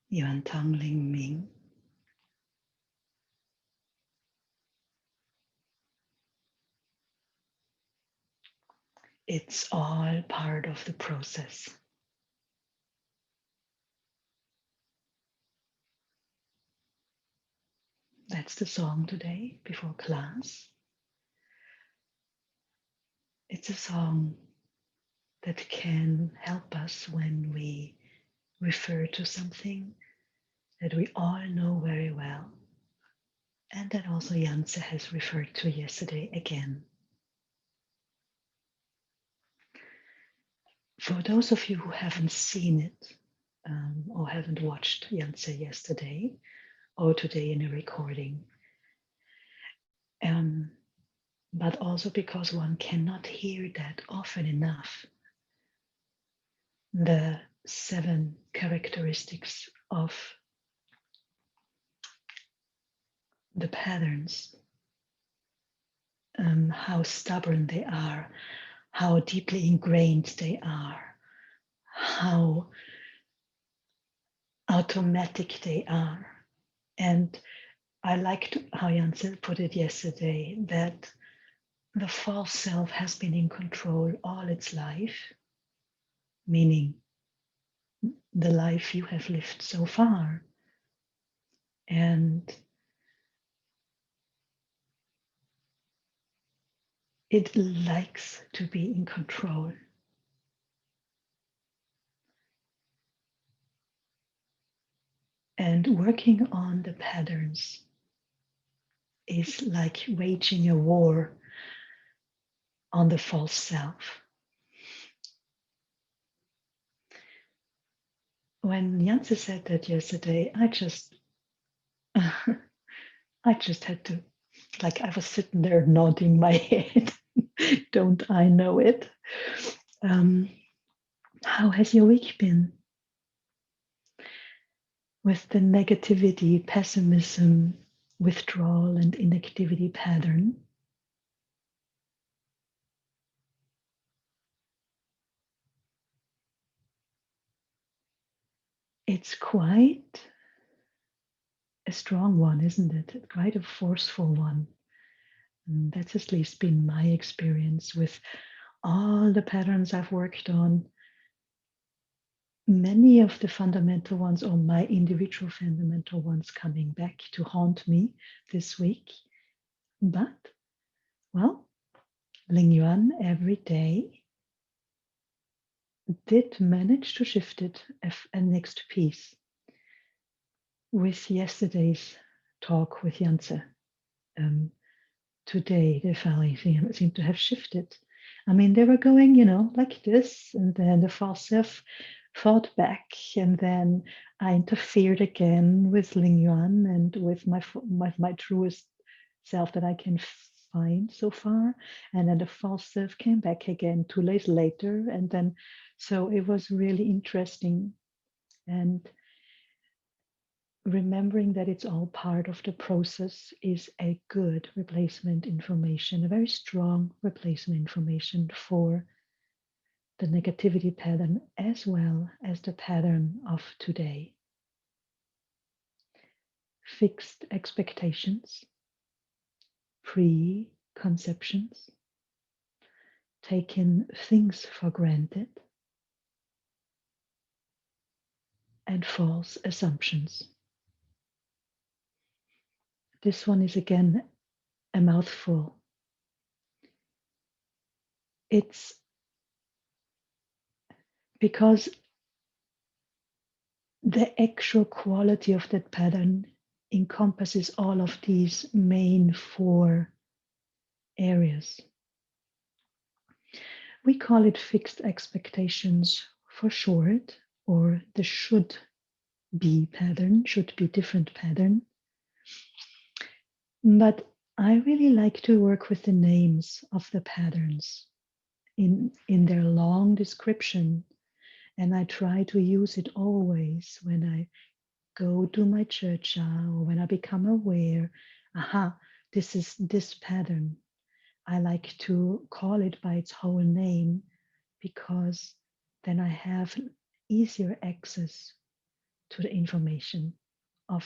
Yuan Tang Ling Ming. It's all part of the process. That's the song today before class. It's a song that can help us when we refer to something that we all know very well, and that also Janse has referred to yesterday again. For those of you who haven't seen it or haven't watched Janse yesterday or today in a recording, but also because one cannot hear that often enough, the 7 characteristics of the patterns, how stubborn they are, how deeply ingrained they are, how automatic they are. And I liked how Janse put it yesterday, that the false self has been in control all its life, meaning the life you have lived so far. And it likes to be in control. And working on the patterns is like waging a war on the false self. When Janse said that yesterday, I just had to, like, I was sitting there nodding my head. Don't I know it? How has your week been? With the negativity, pessimism, withdrawal, and inactivity pattern, it's quite a strong one, isn't it? Quite a forceful one. And that's at least been my experience with all the patterns I've worked on. Many of the fundamental ones, or my individual fundamental ones, coming back to haunt me this week. But, well, Ling Yuan every day did manage to shift it a next piece with yesterday's talk with Janse. Today, they finally seem to have shifted. I mean, they were going, like this, and then the false self fought back, and then I interfered again with Ling Yuan and with my truest self that I can find so far, and then the false self came back again 2 days later, and then so it was really interesting, and remembering that it's all part of the process is a good replacement information, a very strong replacement information for the negativity pattern as well as the pattern of today. Fixed expectations, preconceptions, taking things for granted, and false assumptions. This one is again a mouthful. It's because the actual quality of that pattern encompasses all of these main 4 areas. We call it fixed expectations for short, or the should be pattern, should be different pattern. But I really like to work with the names of the patterns in their long description. And I try to use it always when I go to my churcha or when I become aware, this is this pattern. I like to call it by its whole name because then I have easier access to the information of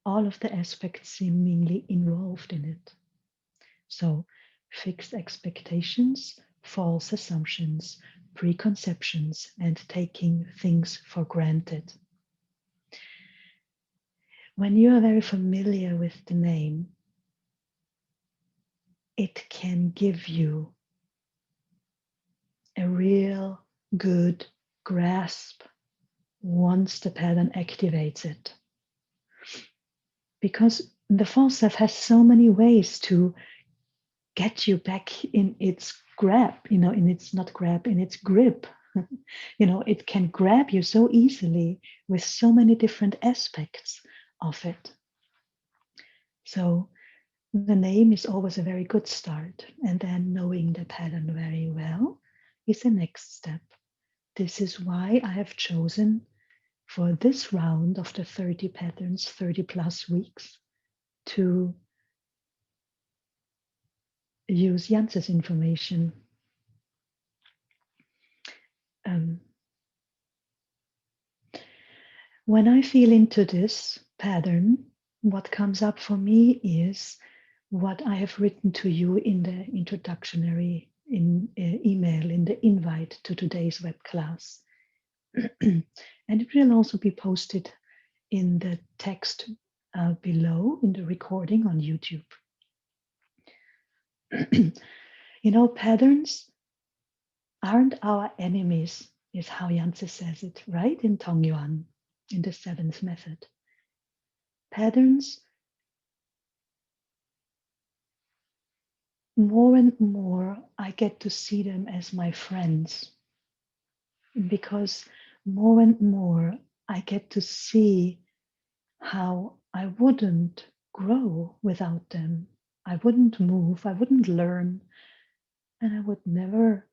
all of the aspects seemingly involved in it. So, fixed expectations, false assumptions, preconceptions, and taking things for granted. When you are very familiar with the name, it can give you a real good grasp once the pattern activates it. Because the false self has so many ways to get you back in its grab, in its not grab, in its grip. It can grab you so easily with so many different aspects of it. So the name is always a very good start. And then knowing the pattern very well is the next step. This is why I have chosen for this round of the 30 patterns, 30 plus weeks, to use Jance's information. When I feel into this pattern, what comes up for me is what I have written to you in the introductory email, in the invite to today's web class. And it will also be posted in the text below in the recording on YouTube. Patterns aren't our enemies, is how Yance says it, right? In Ling Yuan, in the 7th method. Patterns, more and more, I get to see them as my friends, because more and more I get to see how I wouldn't grow without them. I wouldn't move, I wouldn't learn, and I would never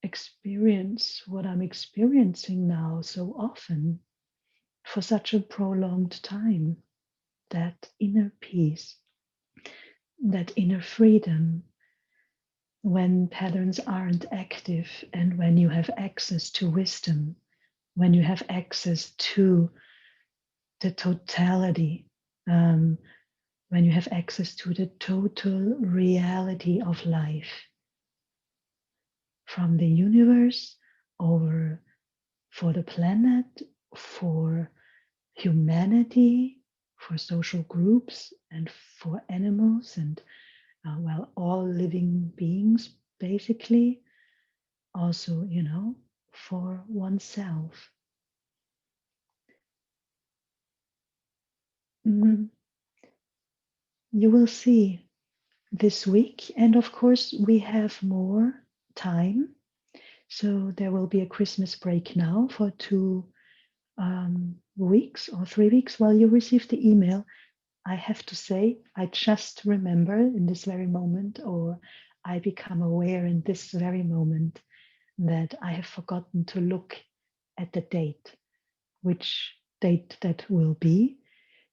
experience what I'm experiencing now so often for such a prolonged time. That inner peace, that inner freedom, when patterns aren't active and when you have access to wisdom, when you have access to the totality, when you have access to the total reality of life, from the universe over for the planet, for humanity, for social groups, and for animals, and all living beings, basically. Also, for oneself. You will see this week, and of course, we have more time. So there will be a Christmas break now for 2 weeks or 3 weeks while you receive the email. I have to say, I just remember in this very moment, or I become aware in this very moment, that I have forgotten to look at the date, which date that will be.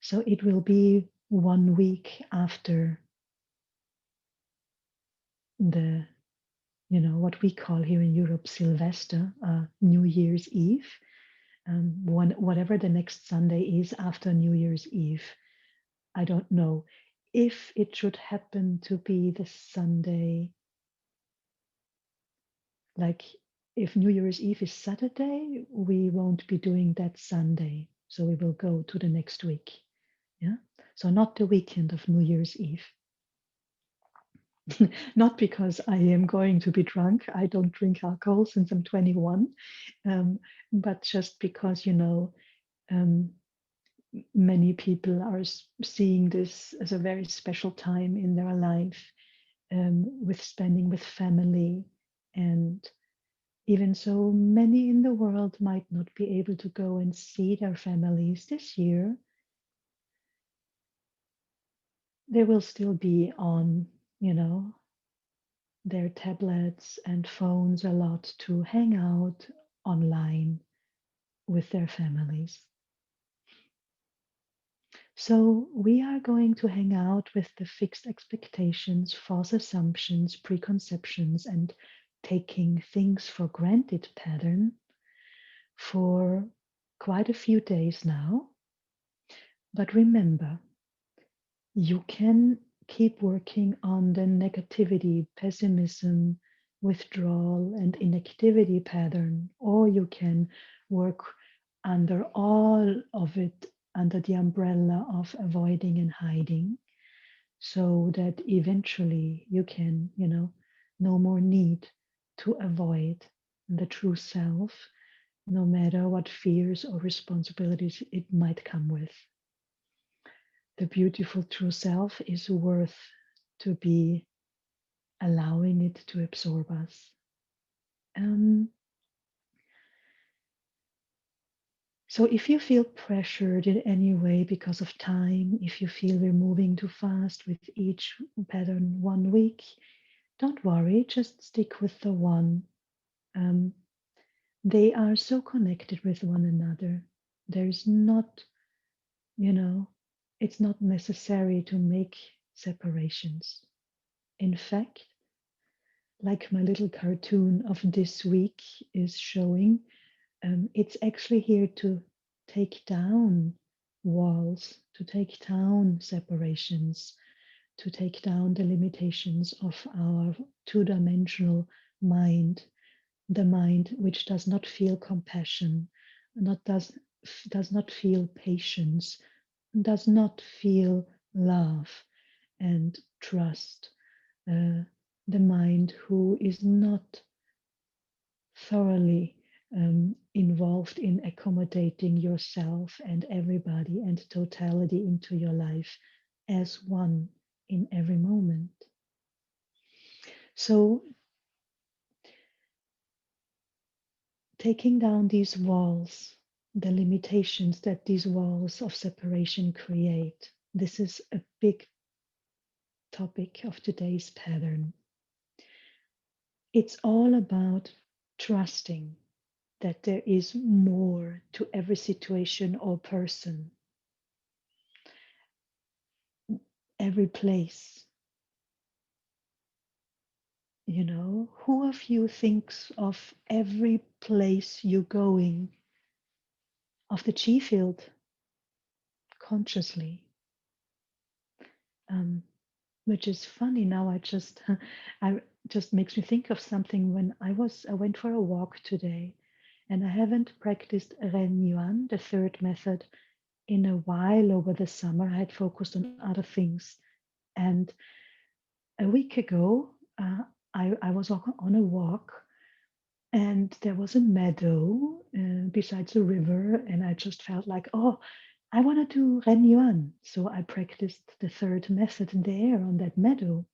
So it will be 1 week after the, what we call here in Europe, Sylvester, New Year's Eve. Whatever the next Sunday is after New Year's Eve, I don't know. If it should happen to be the Sunday, like if New Year's Eve is Saturday, we won't be doing that Sunday. So we will go to the next week. Yeah. So not the weekend of New Year's Eve. Not because I am going to be drunk. I don't drink alcohol since I'm 21, but just because, many people are seeing this as a very special time in their life, with spending with family. And even so, many in the world might not be able to go and see their families this year. They will still be on, their tablets and phones a lot to hang out online with their families. So we are going to hang out with the fixed expectations, false assumptions, preconceptions, and taking things for granted pattern for quite a few days now. But remember, you can keep working on the negativity, pessimism, withdrawal, and inactivity pattern, or you can work under all of it under the umbrella of avoiding and hiding, so that eventually you can, no more need to avoid the true self, no matter what fears or responsibilities it might come with. The beautiful true self is worth to be allowing it to absorb us. Um, so if you feel pressured in any way because of time, if you feel we're moving too fast with each pattern 1 week, don't worry, just stick with the one. Um, they are so connected with one another. There's not, you know, it's not necessary to make separations. In fact, like my little cartoon of this week is showing, it's actually here to take down walls, to take down separations, to take down the limitations of our two-dimensional mind, the mind which does not feel compassion, does not feel patience, does not feel love and trust, uh, the mind who is not thoroughly involved in accommodating yourself and everybody and totality into your life as one in every moment. So, taking down these walls, the limitations that these walls of separation create, this is a big topic of today's pattern. It's all about trusting that there is more to every situation or person, every place. Who of you thinks of every place you're going, of the Chi field consciously? Which is funny now. I just makes me think of something when I went for a walk today, and I haven't practiced Ren Yuan, the third method, in a while over the summer. I had focused on other things, and a week ago, I was on a walk, and there was a meadow besides a river, and I just felt like, oh, I want to do Ren Yuan. So I practiced the third method there on that meadow.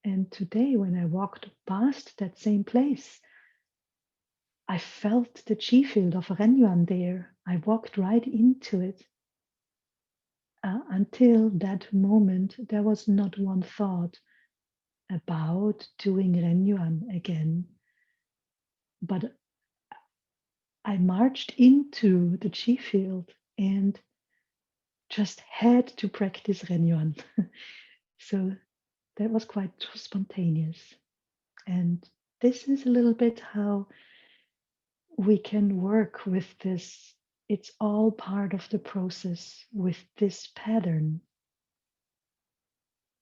And today, when I walked past that same place, I felt the chi field of Ren Yuan there. I walked right into it. Until that moment, there was not one thought about doing Ren Yuan again. But I marched into the chi field and just had to practice Ren Yuan. So that was quite spontaneous. And this is a little bit how we can work with this. It's all part of the process with this pattern.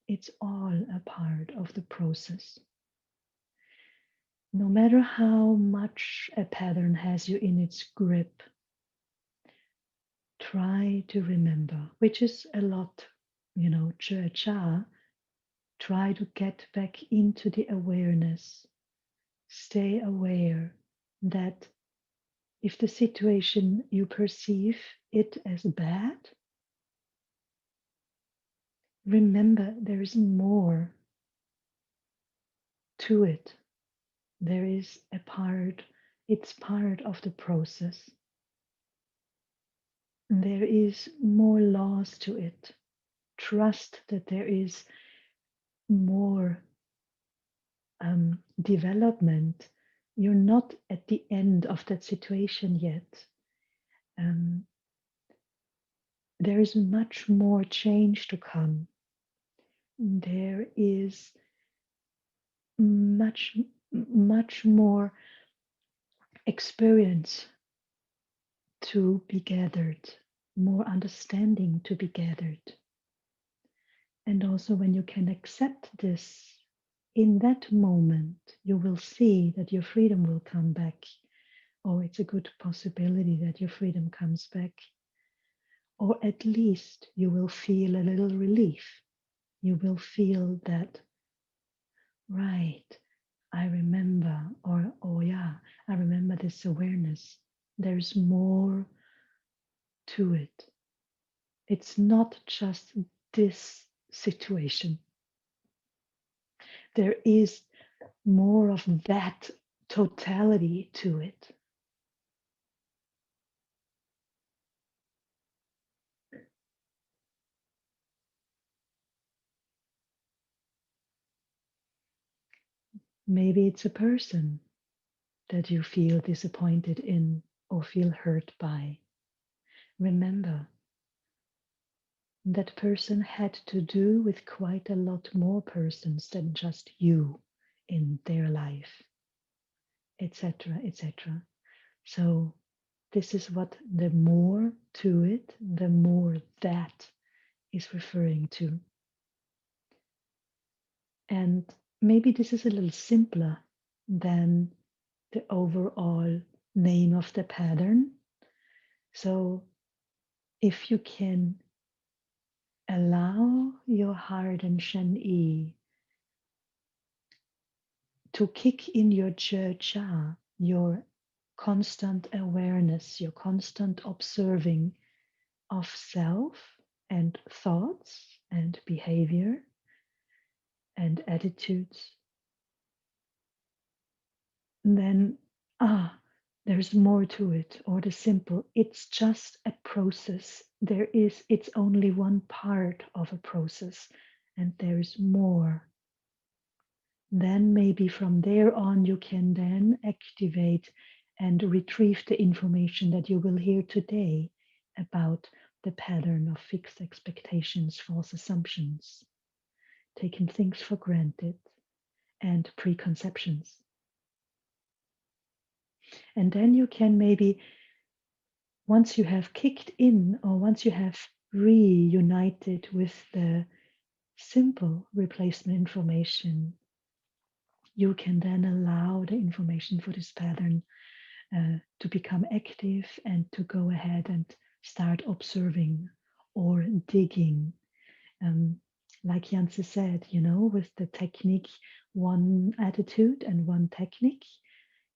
It's all a part of the process. No matter how much a pattern has you in its grip, try to remember, which is a lot, cha, try to get back into the awareness. Stay aware that if the situation you perceive it as bad, remember there is more to it. There is a part, it's part of the process. There is more laws to it. Trust that there is more development. You're not at the end of that situation yet. There is much more change to come. There is much more experience to be gathered, more understanding to be gathered. And also, when you can accept this, in that moment, you will see that your freedom will come back, or it's a good possibility that your freedom comes back, or at least you will feel a little relief. You will feel that, right, I remember, or oh yeah, I remember this awareness. There's more to it. It's not just this situation. There is more of that totality to it. Maybe it's a person that you feel disappointed in or feel hurt by. Remember, that person had to do with quite a lot more persons than just you in their life, etc., etc. So this is what the more to it, the more that is referring to. And maybe this is a little simpler than the overall name of the pattern. So if you can allow your heart and Shen Yi to kick in your Jia, your constant awareness, your constant observing of self and thoughts and behavior and attitudes, then there's more to it. Or the simple, it's just a process. It's only one part of a process, and there is more. Then maybe from there on you can then activate and retrieve the information that you will hear today about the pattern of fixed expectations, false assumptions, taking things for granted, and preconceptions. And then you can maybe, once you have kicked in or once you have reunited with the simple replacement information, you can then allow the information for this pattern to become active and to go ahead and start observing or digging. Like Janse said, with the technique, one attitude and one technique,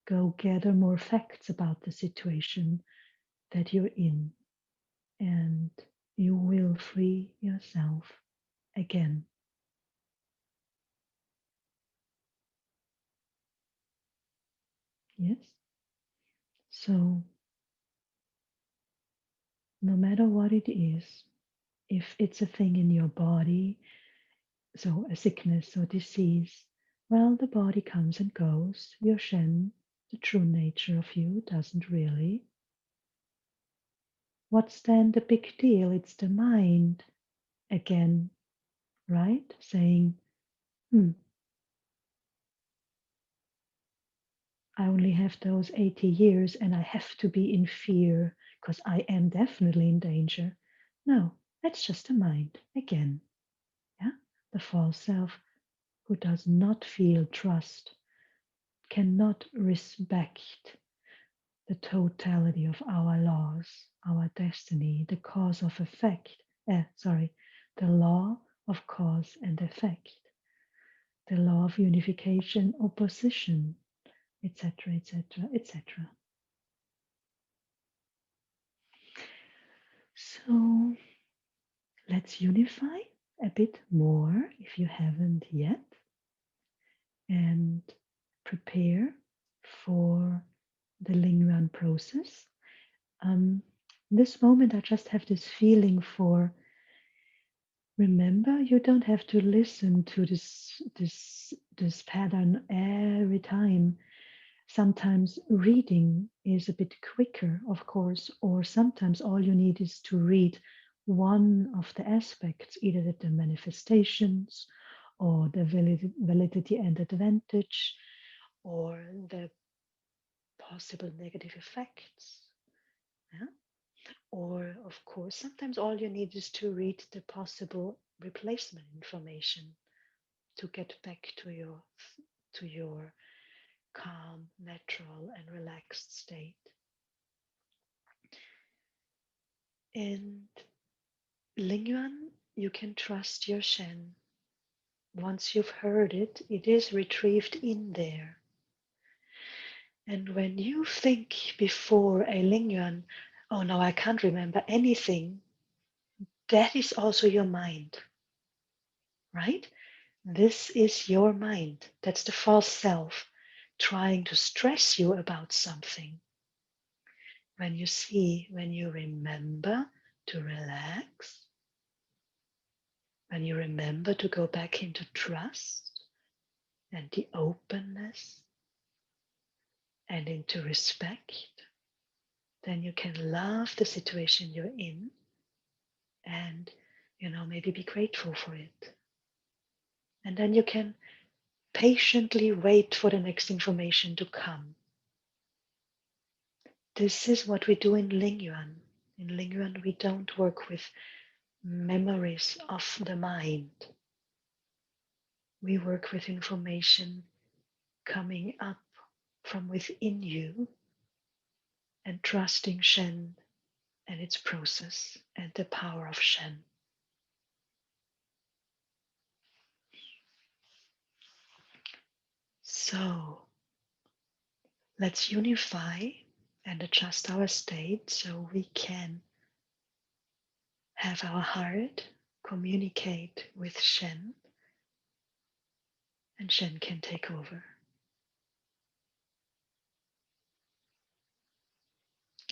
go gather more facts about the situation that you're in, and you will free yourself again. Yes? So, no matter what it is, if it's a thing in your body, so a sickness or disease, well, the body comes and goes. Your Shen, the true nature of you, doesn't really. What's then the big deal? It's the mind again, right? Saying, I only have those 80 years and I have to be in fear because I am definitely in danger. No, that's just the mind again. Yeah, the false self who does not feel trust, cannot respect the totality of our laws, our destiny, the cause of effect. The law of cause and effect, the law of unification, opposition, etc., etc., etc. So let's unify a bit more if you haven't yet, and prepare for the Ling Yuan process. This moment, I just have this feeling for, remember, you don't have to listen to this pattern every time. Sometimes reading is a bit quicker, of course, or sometimes all you need is to read one of the aspects, either the manifestations or the validity and advantage, or the possible negative effects. Yeah? Or, of course, sometimes all you need is to read the possible replacement information to get back to your calm, natural, and relaxed state. And Ling Yuan, you can trust your Shen. Once you've heard it, it is retrieved in there. And when you think before a Ling Yuan, oh no, I can't remember anything, that is also your mind, right? This is your mind. That's the false self trying to stress you about something. When you remember to relax, when you remember to go back into trust and the openness and into respect, then you can love the situation you're in and, maybe be grateful for it. And then you can patiently wait for the next information to come. This is what we do in Ling Yuan. In Ling Yuan, we don't work with memories of the mind. We work with information coming up from within you and trusting Shen and its process and the power of Shen. So let's unify and adjust our state so we can have our heart communicate with Shen, and Shen can take over.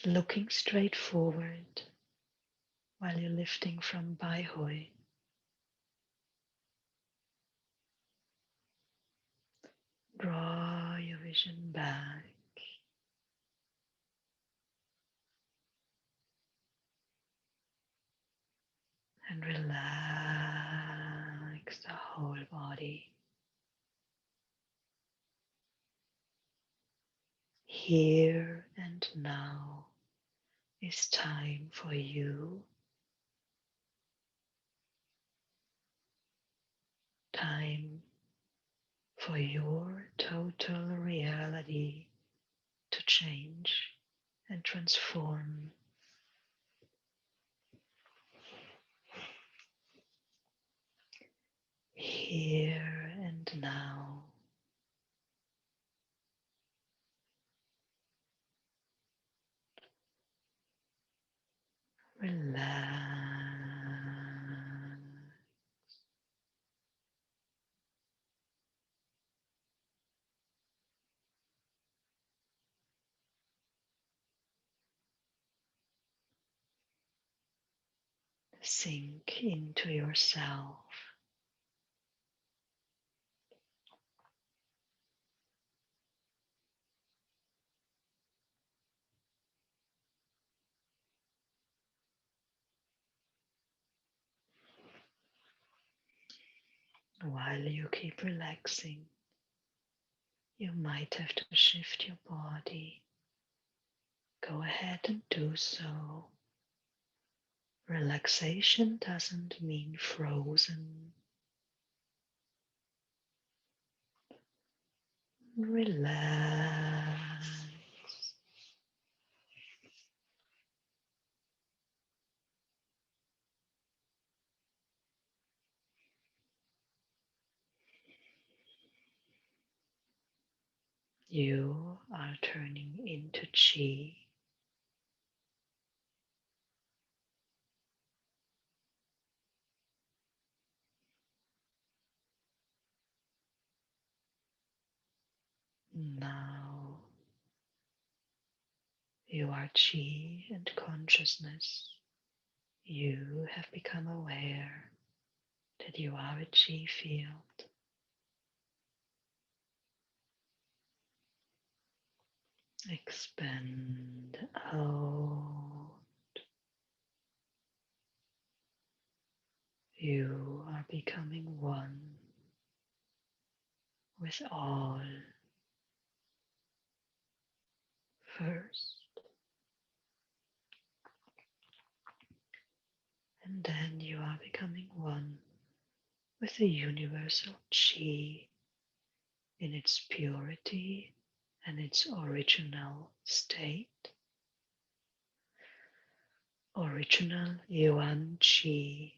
Looking straight forward while you're lifting from Bai Hui. Draw your vision back and relax the whole body. Here and now is time for you, time for your total reality to change and transform. Here and now. Relax. Sink into yourself. While you keep relaxing, you might have to shift your body. Go ahead and do so. Relaxation doesn't mean frozen. Relax. You are turning into chi. Now you are chi and consciousness. You have become aware that you are a chi field. Expand out. You are becoming one with all. First, with the universal Qi in its purity and its original state. Original Yuan Qi,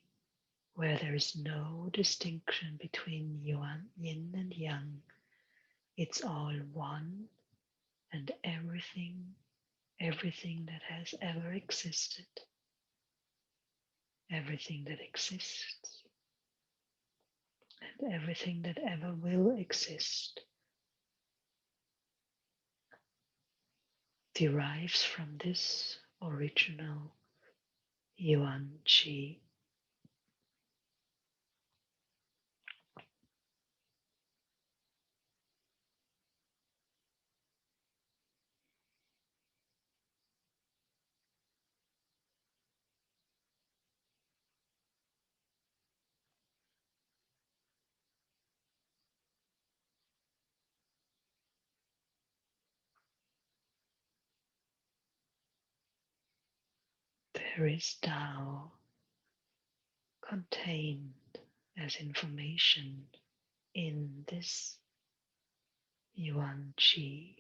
where there is no distinction between Yuan, Yin and Yang. It's all one, and everything that has ever existed, everything that exists, and everything that ever will exist derives from this original Yuan Qi. There is Tao contained as information in this Yuan Qi.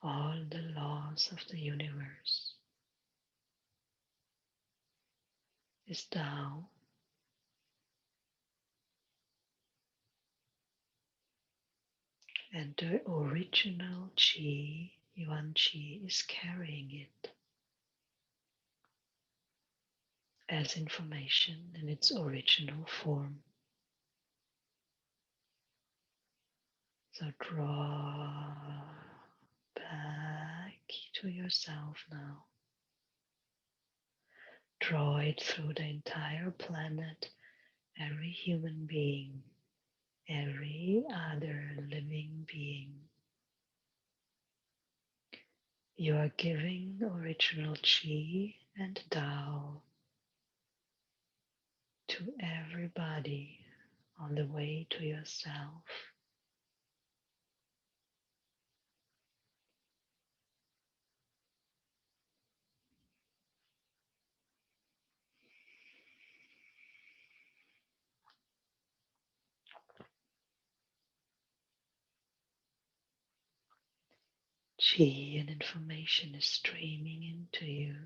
All the laws of the universe is Tao, and the original Qi, Yuan Qi, is carrying it as information in its original form. So draw back to yourself now. Draw it through the entire planet, every human being, every other living being. You are giving original Qi and Tao to everybody on the way to yourself. Qi and information is streaming into you,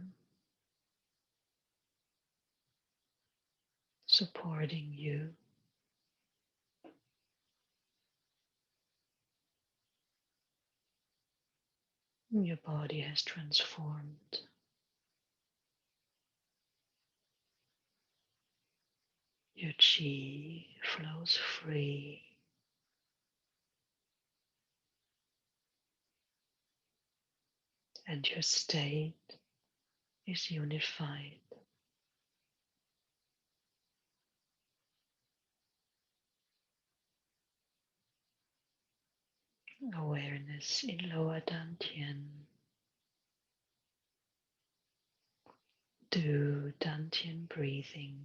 supporting you. Your body has transformed. Your Qi flows free. And your state is unified. Awareness in lower dantian. Do dantian breathing.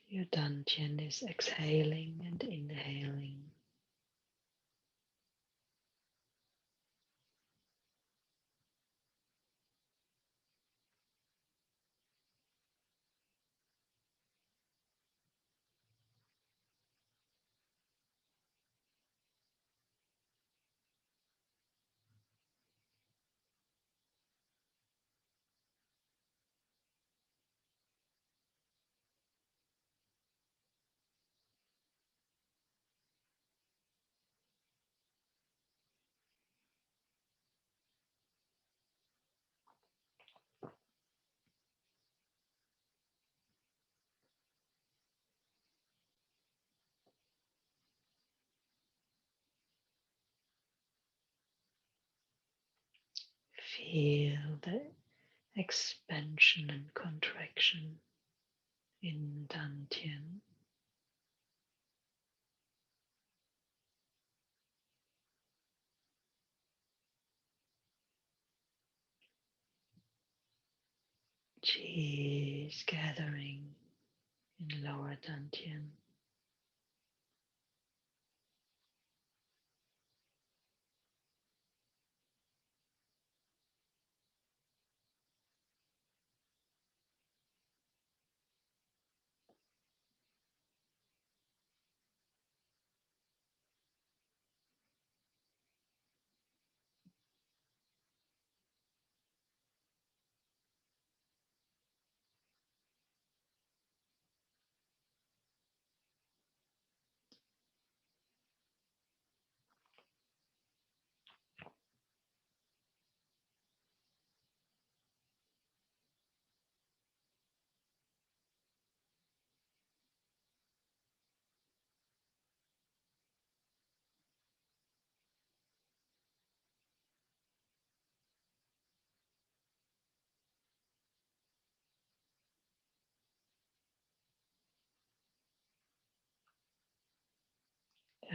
Your dantian is exhaling and inhaling. Feel the expansion and contraction in dantian. Qi is gathering in lower dantian.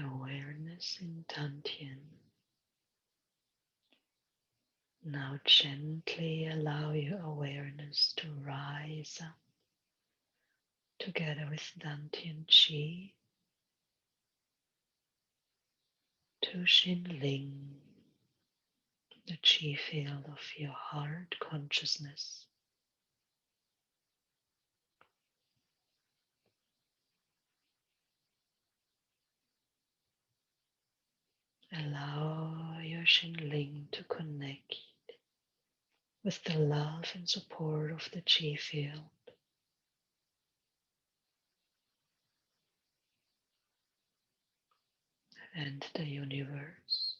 Awareness in Dantian. Now gently allow your awareness to rise up together with Dantian Chi to Xinling, the Chi field of your heart consciousness. Allow your Xinling to connect with the love and support of the Chi field. And the universe.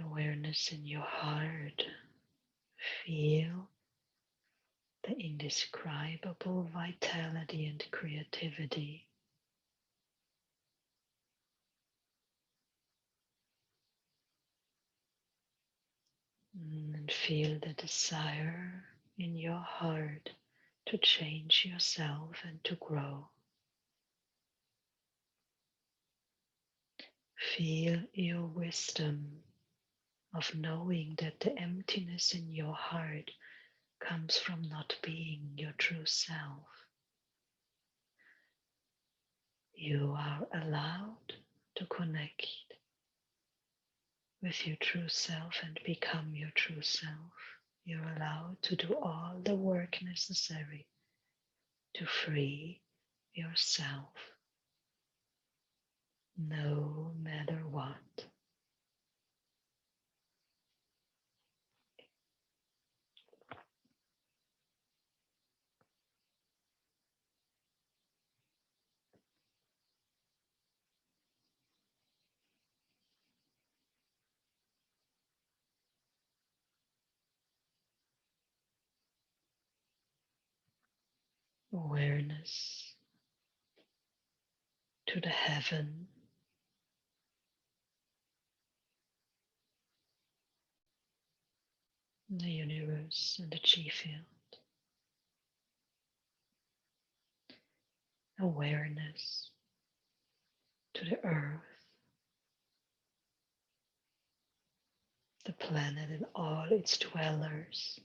Awareness in your heart. Feel the indescribable vitality and creativity. And feel the desire in your heart to change yourself and to grow. Feel your wisdom of knowing that the emptiness in your heart comes from not being your true self. You are allowed to connect with your true self and become your true self. You're allowed to do all the work necessary to free yourself, no matter what. Awareness to the heaven, the universe, and the chi field. Awareness to the earth, the planet and all its dwellers.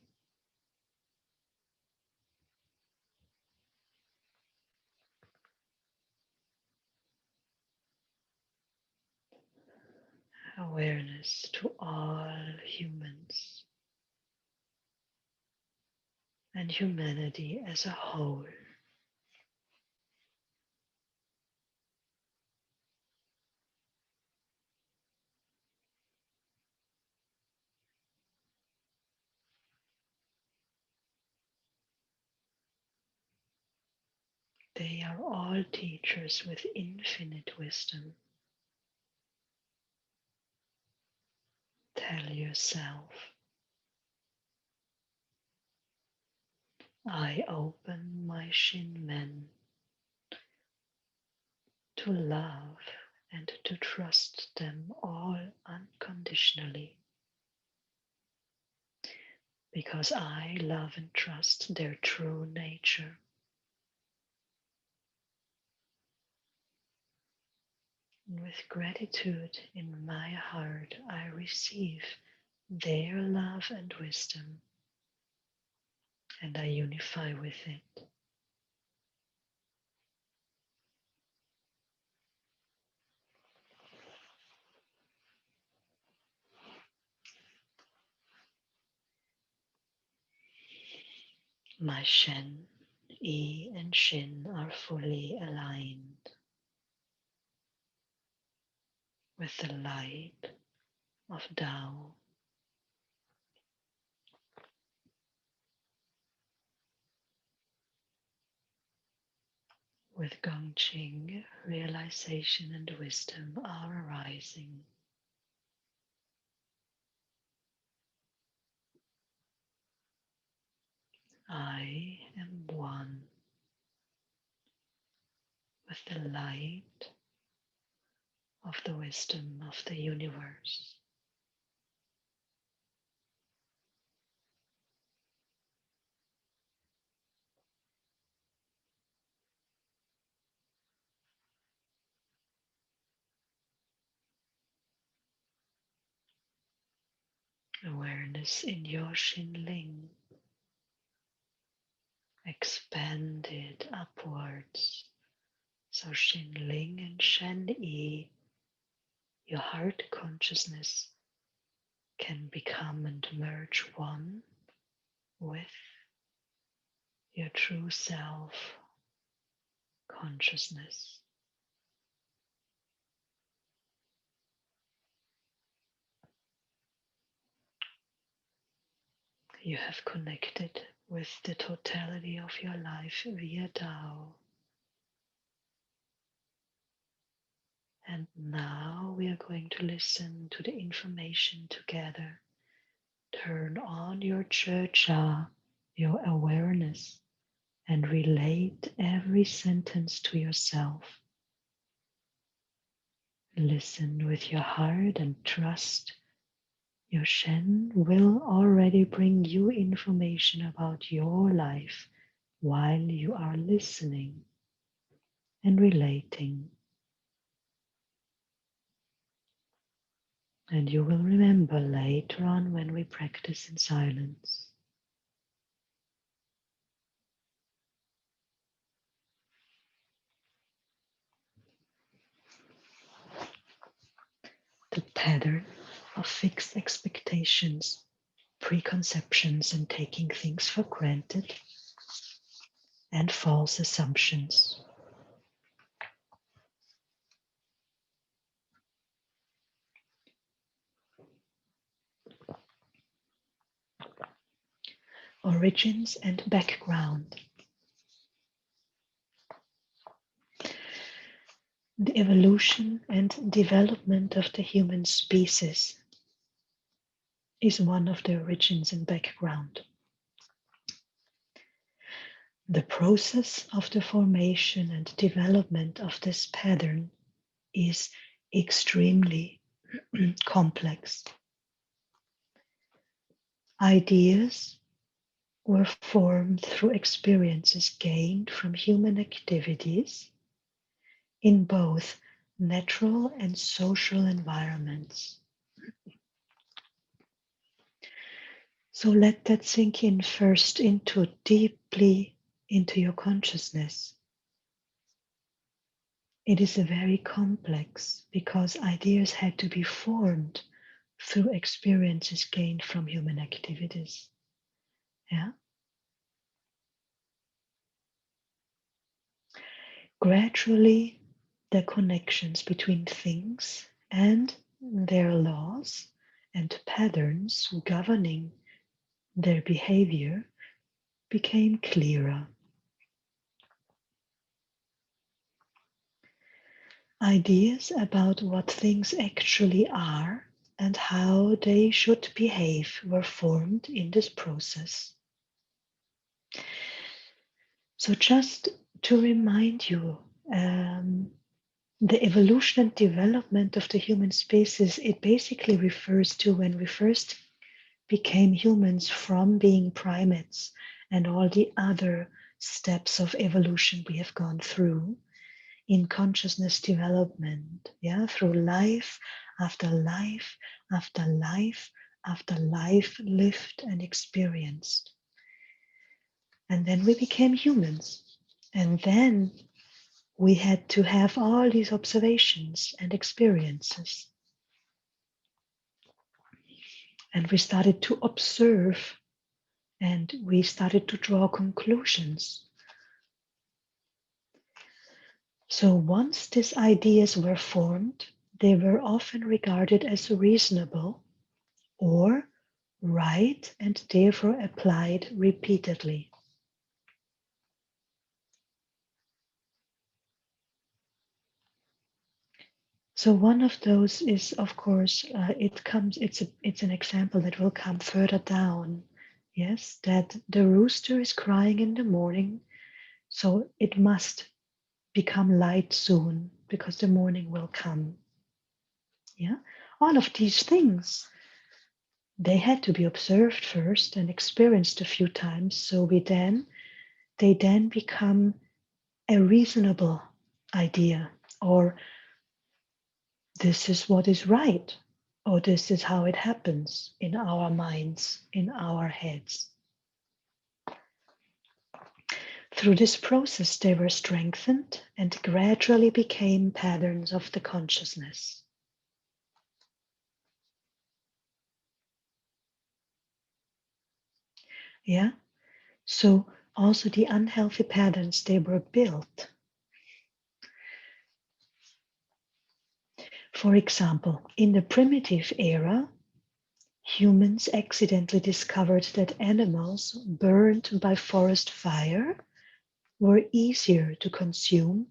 Awareness to all humans and humanity as a whole. They are all teachers with infinite wisdom. Tell yourself, I open my Shinmen to love and to trust them all unconditionally, because I love and trust their true nature. And with gratitude in my heart, I receive their love and wisdom, and I unify with it. My Shen, Yi, and Shin are fully aligned with the light of Tao. With Gongqing, realization and wisdom are arising. I I am one with the light of the wisdom of the universe. Awareness in your Ling expanded upwards. So Ling and Shen-Yi, your heart consciousness, can become and merge one with your true self consciousness. You have connected with the totality of your life via Tao. And now we are going to listen to the information together. Turn on your Churcha, your awareness, and relate every sentence to yourself. Listen with your heart and trust your Shen will already bring you information about your life while you are listening and relating. And you will remember later on when we practice in silence. The pattern of fixed expectations, preconceptions, and taking things for granted, and false assumptions. Origins and background. The evolution and development of the human species is one of the origins and background. The process of the formation and development of this pattern is extremely complex. Ideas were formed through experiences gained from human activities in both natural and social environments. So let that sink in first deeply into your consciousness. It is a very complex because ideas had to be formed through experiences gained from human activities. Yeah. Gradually, the connections between things and their laws and patterns governing their behavior became clearer. Ideas about what things actually are and how they should behave were formed in this process. So just to remind you, the evolution and development of the human species, it basically refers to when we first became humans from being primates and all the other steps of evolution we have gone through in consciousness development, through life after life after life after life lived and experienced. And then we became humans. And then we had to have all these observations and experiences. And we started to observe and we started to draw conclusions. So once these ideas were formed, they were often regarded as reasonable or right and therefore applied repeatedly. So one of those is, of course, it's an example that will come further down Yes, that the rooster is crying in the morning, so it must become light soon because the morning will come. Yeah, all of these things, they had to be observed first and experienced a few times, so they then become a reasonable idea, or this is what is right, or this is how it happens in our minds, in our heads. Through this process, they were strengthened and gradually became patterns of the consciousness. Yeah, so also the unhealthy patterns, they were built. For example, in the primitive era, humans accidentally discovered that animals burned by forest fire were easier to consume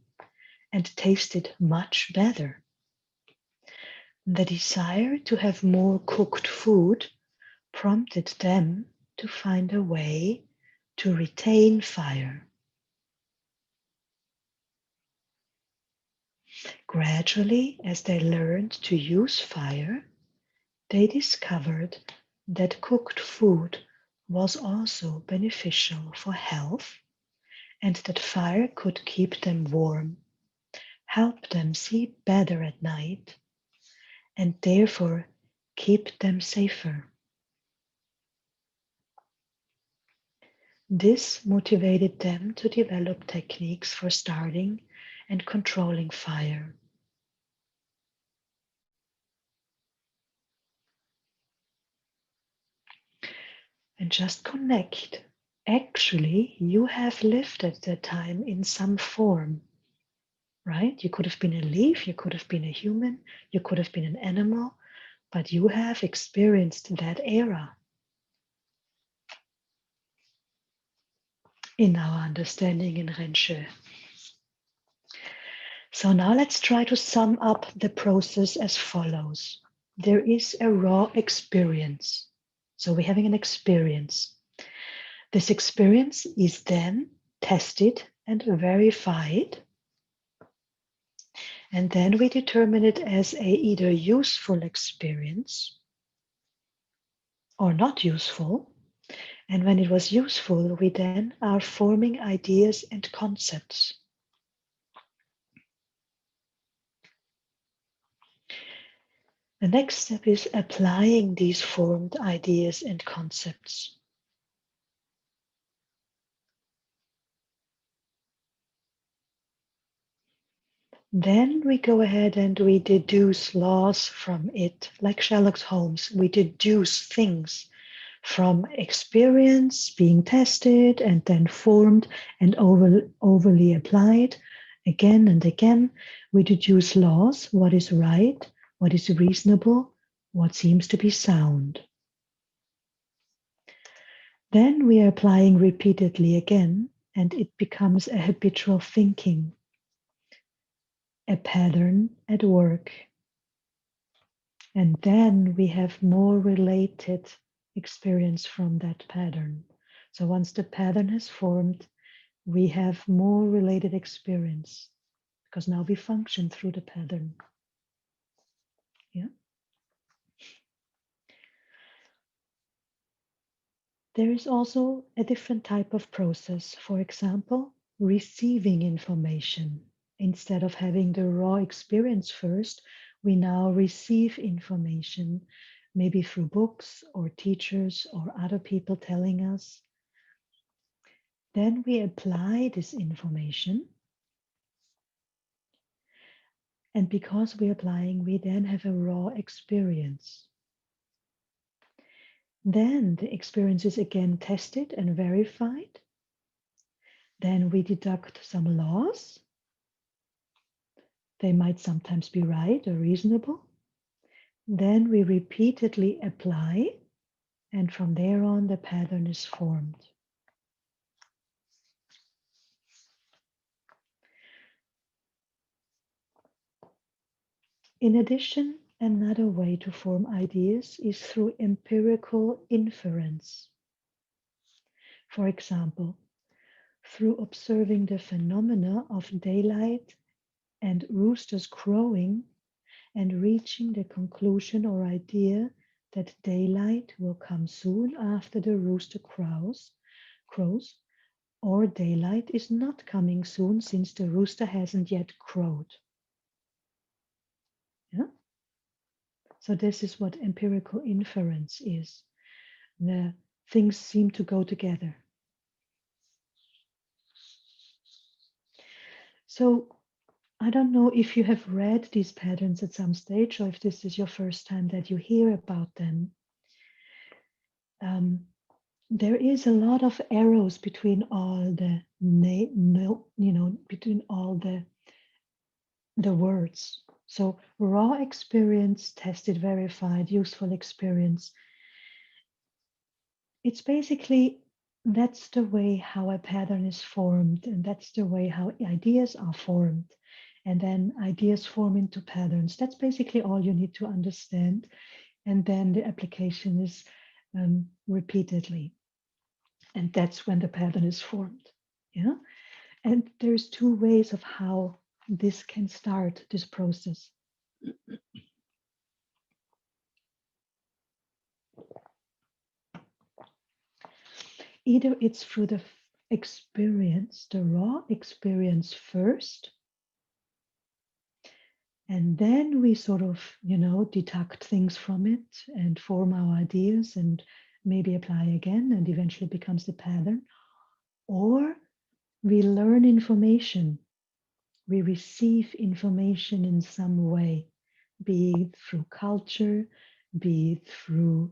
and tasted much better. The desire to have more cooked food prompted them to find a way to retain fire. Gradually, as they learned to use fire, they discovered that cooked food was also beneficial for health and that fire could keep them warm, help them see better at night, and therefore keep them safer. This motivated them to develop techniques for starting and controlling fire. And just connect. Actually, you have lived at that time in some form, right? You could have been a leaf, you could have been a human, you could have been an animal, but you have experienced that era in our understanding in Renshe. So now let's try to sum up the process as follows. There is a raw experience. So we're having an experience. This experience is then tested and verified. And then we determine it as a either useful experience or not useful. And when it was useful, we then are forming ideas and concepts. The next step is applying these formed ideas and concepts. Then we go ahead and we deduce laws from it. Like Sherlock Holmes, we deduce things from experience being tested and then formed and overly applied again and again. We deduce laws, what is right, what is reasonable, what seems to be sound. Then we are applying repeatedly again, and it becomes a habitual thinking, a pattern at work. And then we have more related experience from that pattern. So once the pattern has formed, we have more related experience because now we function through the pattern. Yeah. There is also a different type of process. For example, receiving information. Instead of having the raw experience first, we now receive information, maybe through books or teachers or other people telling us. Then we apply this information. And because we're applying, we then have a raw experience. Then the experience is again tested and verified. Then we deduct some laws. They might sometimes be right or reasonable. Then we repeatedly apply, and from there on, the pattern is formed. In addition, another way to form ideas is through empirical inference. For example, through observing the phenomena of daylight and roosters crowing and reaching the conclusion or idea that daylight will come soon after the rooster crows, or daylight is not coming soon since the rooster hasn't yet crowed. Yeah? So this is what empirical inference is. The things seem to go together. So I don't know if you have read these patterns at some stage or if this is your first time that you hear about them. There is a lot of arrows between all the between all the words. So raw experience, tested, verified, useful experience. It's basically that's the way how a pattern is formed, and that's the way how ideas are formed. And then ideas form into patterns. That's basically all you need to understand. And then the application is repeatedly. And that's when the pattern is formed. Yeah. And there's two ways of how this can start this process. Either it's through the experience, the raw experience first, and then we sort of, deduct things from it and form our ideas and maybe apply again and eventually becomes the pattern. Or we learn information, we receive information in some way, be it through culture, be it through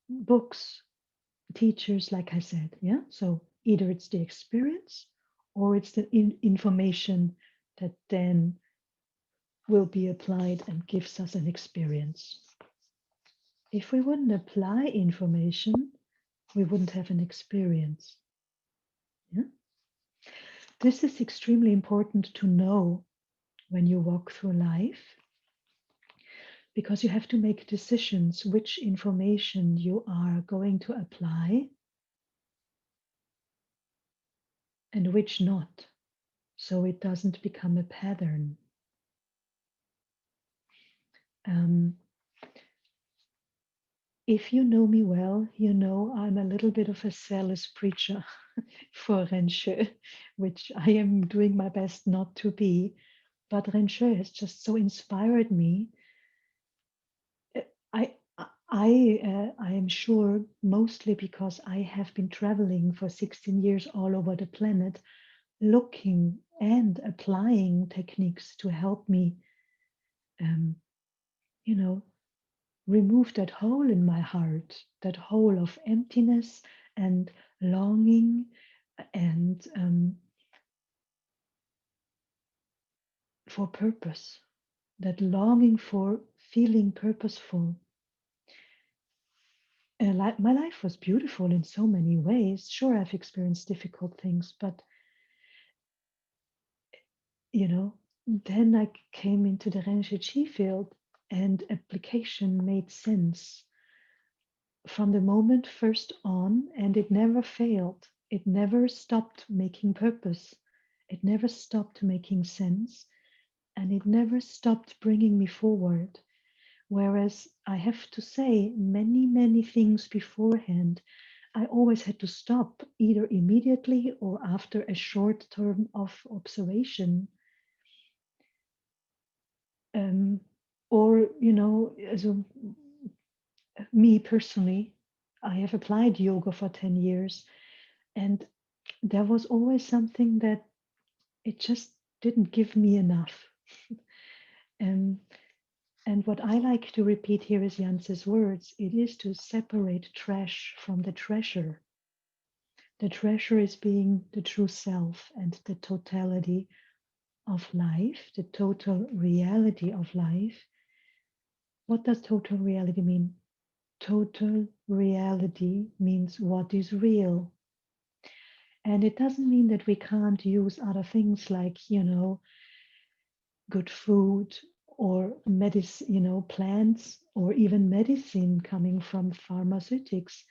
books, teachers, like I said. Yeah. So either it's the experience or it's the information that then will be applied and gives us an experience. If we wouldn't apply information, we wouldn't have an experience. Yeah? This is extremely important to know when you walk through life, because you have to make decisions which information you are going to apply and which not, so it doesn't become a pattern. If you know me well, you know I'm a little bit of a zealous preacher for Renshe, which I am doing my best not to be. But Renshe has just so inspired me. I, I am sure mostly because I have been traveling for 16 years all over the planet, looking and applying techniques to help me, you know, remove that hole in my heart, that hole of emptiness and longing and for purpose, that longing for feeling purposeful. And my life was beautiful in so many ways. Sure, I've experienced difficult things, but then I came into the Renshi field and application made sense from the moment first on, and it never failed. It never stopped making purpose. It never stopped making sense, and it never stopped bringing me forward. Whereas I have to say, many, many things beforehand, I always had to stop either immediately or after a short term of observation. Or, as me personally, I have applied yoga for 10 years, and there was always something that it just didn't give me enough. And what I like to repeat here is Jance's words: it is to separate trash from the treasure. The treasure is being the true self and the totality of life, the total reality of life. What does total reality mean? Total reality means what is real. And it doesn't mean that we can't use other things like, good food or medicine, plants or even medicine coming from pharmaceutics.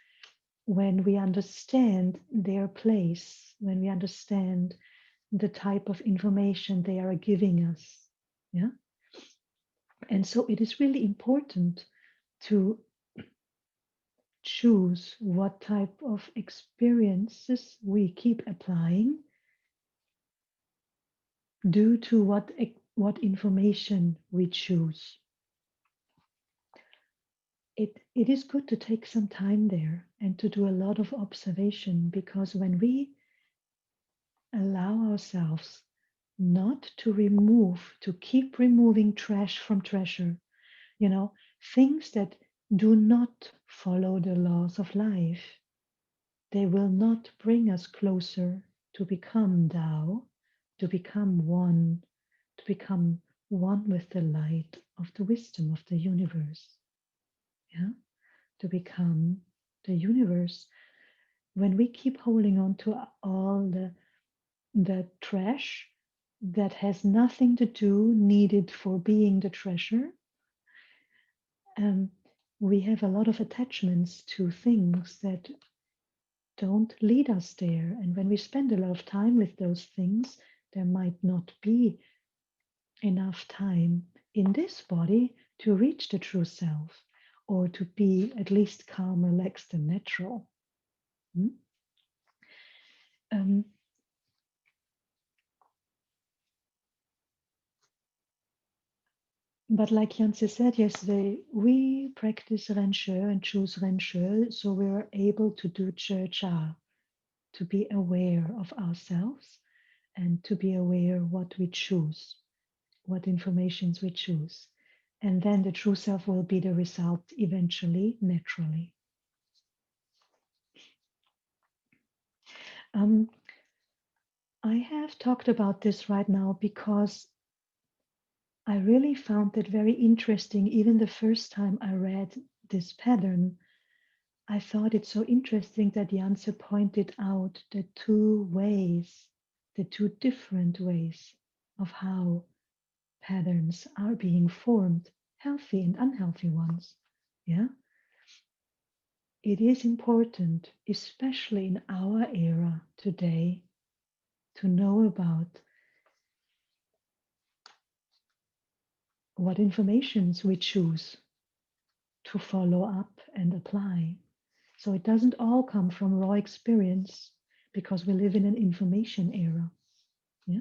when we understand their place, when we understand the type of information they are giving us. Yeah. And so it is really important to choose what type of experiences we keep applying due to what information we choose. It is good to take some time there and to do a lot of observation, because when we allow ourselves not to keep removing trash from treasure, things that do not follow the laws of life, they will not bring us closer to become Tao, to become one with the light of the wisdom of the universe. Yeah, to become the universe. When we keep holding on to all the trash that has nothing to do needed for being the treasure, we have a lot of attachments to things that don't lead us there. And when we spend a lot of time with those things, there might not be enough time in this body to reach the true self, or to be at least calm, relaxed, and natural. Um, but like Janse said yesterday, we practice Renshe and choose Renshe, so we're able to do Cha, to be aware of ourselves and to be aware what we choose, what informations we choose. And then the true self will be the result eventually, naturally. I have talked about this right now because I really found it very interesting. Even the first time I read this pattern, I thought it so interesting that Janse pointed out the two different ways of how patterns are being formed, healthy and unhealthy ones. Yeah. It is important, especially in our era today, to know about what informations we choose to follow up and apply. So it doesn't all come from raw experience, because we live in an information era. Yeah.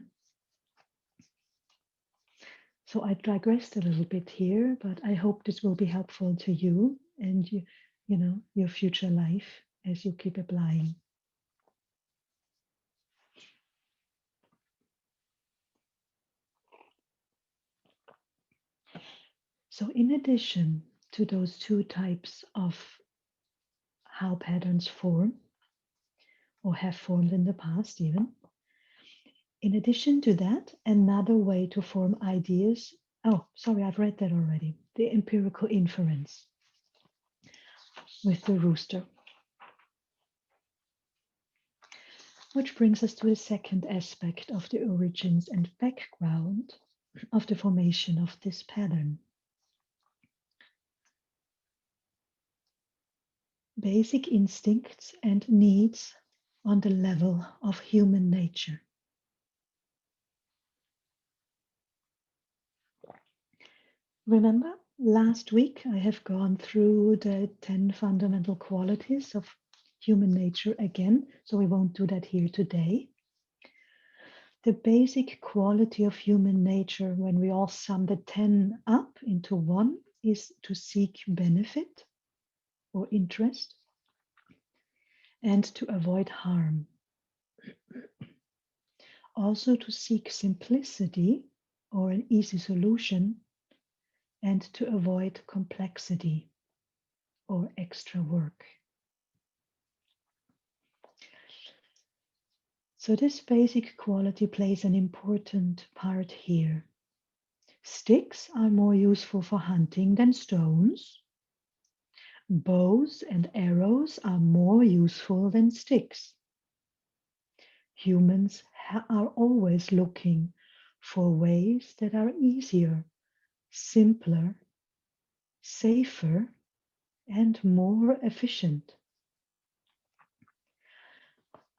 So I digressed a little bit here, but I hope this will be helpful to you and your future life as you keep applying. So in addition to those two types of how patterns form or have formed in the past even, in addition to that, another way to form ideas, I've read that already, the empirical inference with the rooster. Which brings us to the second aspect of the origins and background of the formation of this pattern. Basic instincts and needs on the level of human nature. Remember, last week I have gone through the 10 fundamental qualities of human nature again, so we won't do that here today. The basic quality of human nature, when we all sum the 10 up into one, is to seek benefit or interest and to avoid harm. Also to seek simplicity or an easy solution, and to avoid complexity or extra work. So this basic quality plays an important part here. Sticks are more useful for hunting than stones. Bows and arrows are more useful than sticks. Humans are always looking for ways that are easier, simpler, safer, and more efficient.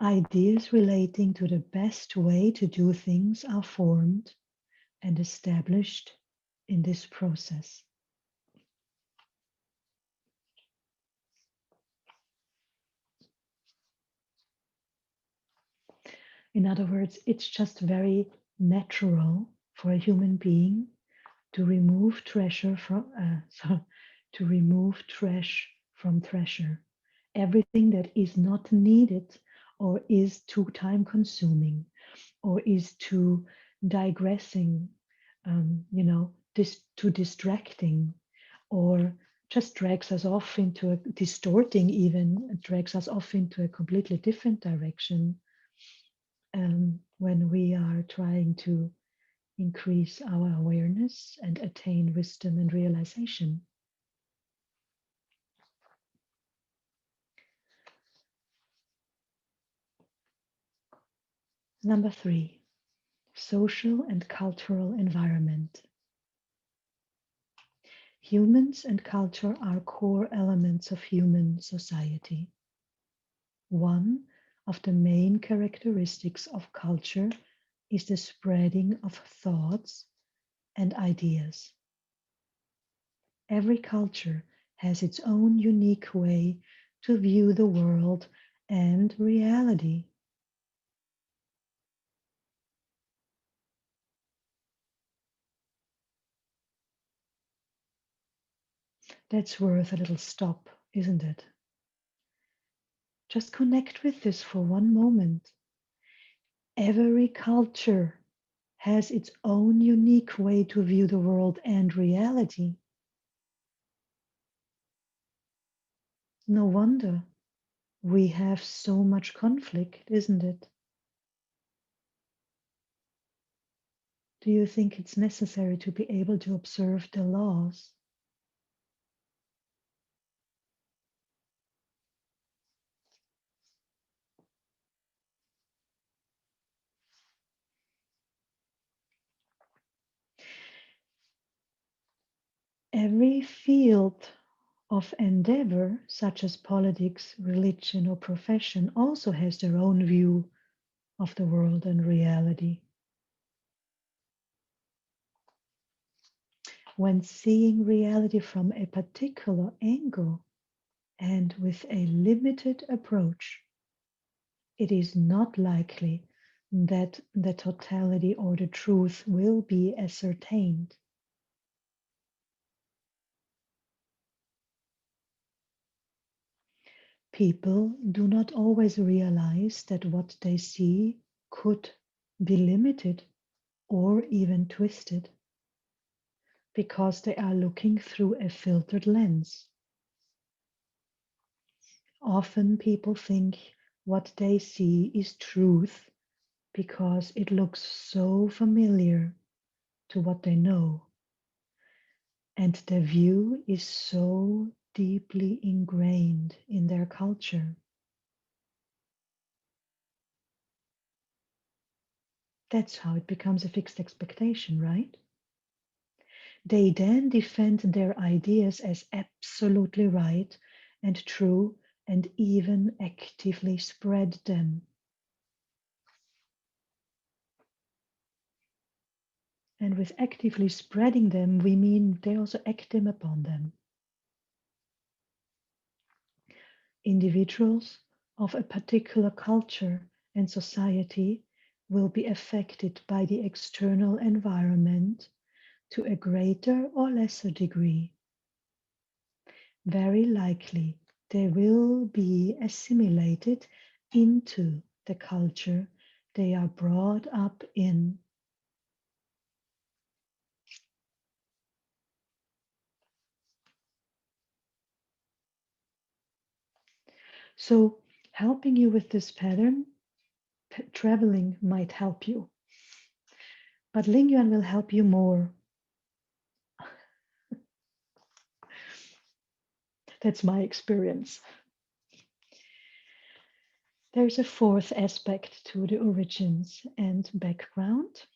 Ideas relating to the best way to do things are formed and established in this process. In other words, it's just very natural for a human being to remove treasure from to remove trash from treasure. Everything that is not needed or is too time consuming or is too digressing, too distracting, or just drags us off into a distorting, even drags us off into a completely different direction when we are trying to increase our awareness and attain wisdom and realization. Number 3, social and cultural environment. Humans and culture are core elements of human society. One of the main characteristics of culture is the spreading of thoughts and ideas. Every culture has its own unique way to view the world and reality. That's worth a little stop, isn't it? Just connect with this for one moment. Every culture has its own unique way to view the world and reality. No wonder we have so much conflict, isn't it? Do you think it's necessary to be able to observe the laws? Every field of endeavor, such as politics, religion, or profession, also has their own view of the world and reality. When seeing reality from a particular angle and with a limited approach, it is not likely that the totality or the truth will be ascertained. People do not always realize that what they see could be limited or even twisted because they are looking through a filtered lens. Often people think what they see is truth because it looks so familiar to what they know, and the view is so deeply ingrained in their culture. That's how it becomes a fixed expectation, right? They then defend their ideas as absolutely right and true and even actively spread them. And with actively spreading them, we mean they also act them upon them. Individuals of a particular culture and society will be affected by the external environment to a greater or lesser degree. Very likely, they will be assimilated into the culture they are brought up in. So, helping you with this pattern, traveling might help you. But Ling Yuan will help you more. That's my experience. There's a fourth aspect to the origins and background,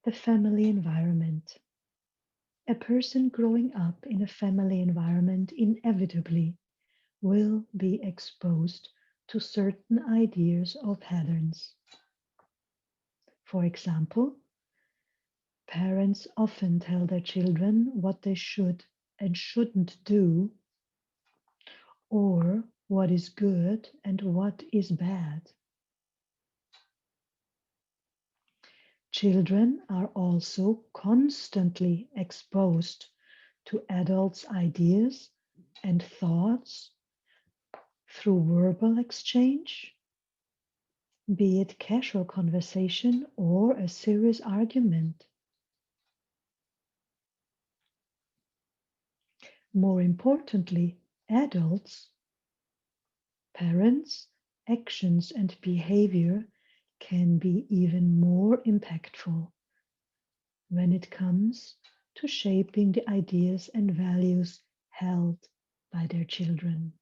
the family environment. A person growing up in a family environment inevitably will be exposed to certain ideas or patterns. For example, parents often tell their children what they should and shouldn't do, or what is good and what is bad. Children are also constantly exposed to adults' ideas and thoughts through verbal exchange, be it casual conversation or a serious argument. More importantly, adults, parents, actions and behavior can be even more impactful when it comes to shaping the ideas and values held by their children.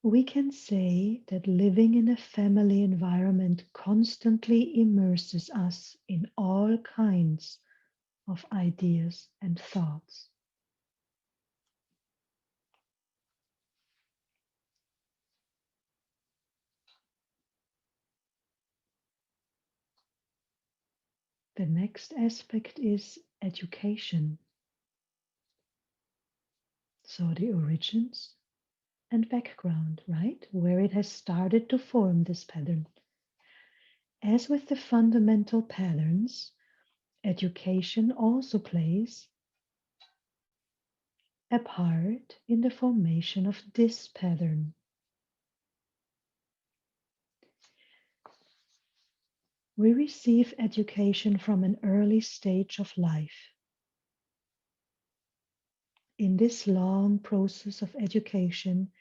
We can say that living in a family environment constantly immerses us in all kinds of ideas and thoughts. The next aspect is education. So the origins and background, right? Where it has started to form this pattern. As with the fundamental patterns, education also plays a part in the formation of this pattern. We receive education from an early stage of life. In this long process of education,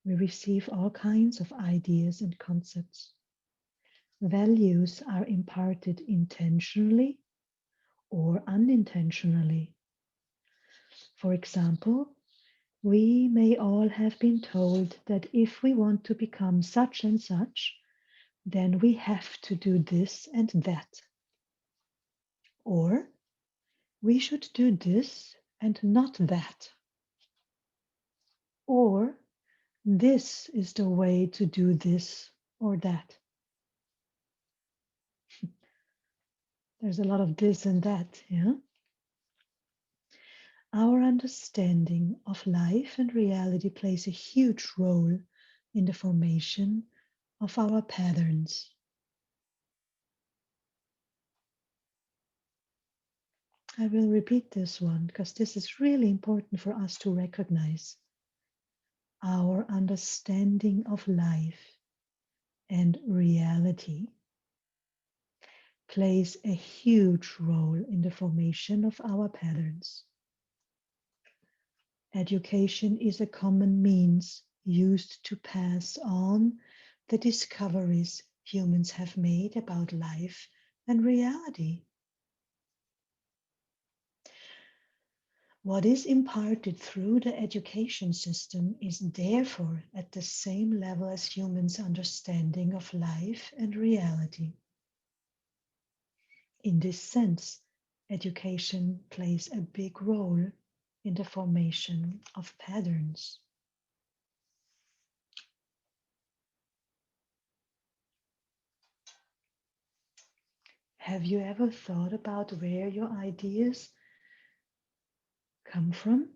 we receive all kinds of ideas and concepts. Values are imparted intentionally or unintentionally. For example, we may all have been told that if we want to become such and such, then we have to do this and that. Or we should do this and not that. Or this is the way to do this or that. There's a lot of this and that, yeah? Our understanding of life and reality plays a huge role in the formation of our patterns. I will repeat this one because this is really important for us to recognize. Our understanding of life and reality plays a huge role in the formation of our patterns. Education is a common means used to pass on the discoveries humans have made about life and reality. What is imparted through the education system is therefore at the same level as humans' understanding of life and reality. In this sense, education plays a big role in the formation of patterns. Have you ever thought about where your ideas come from?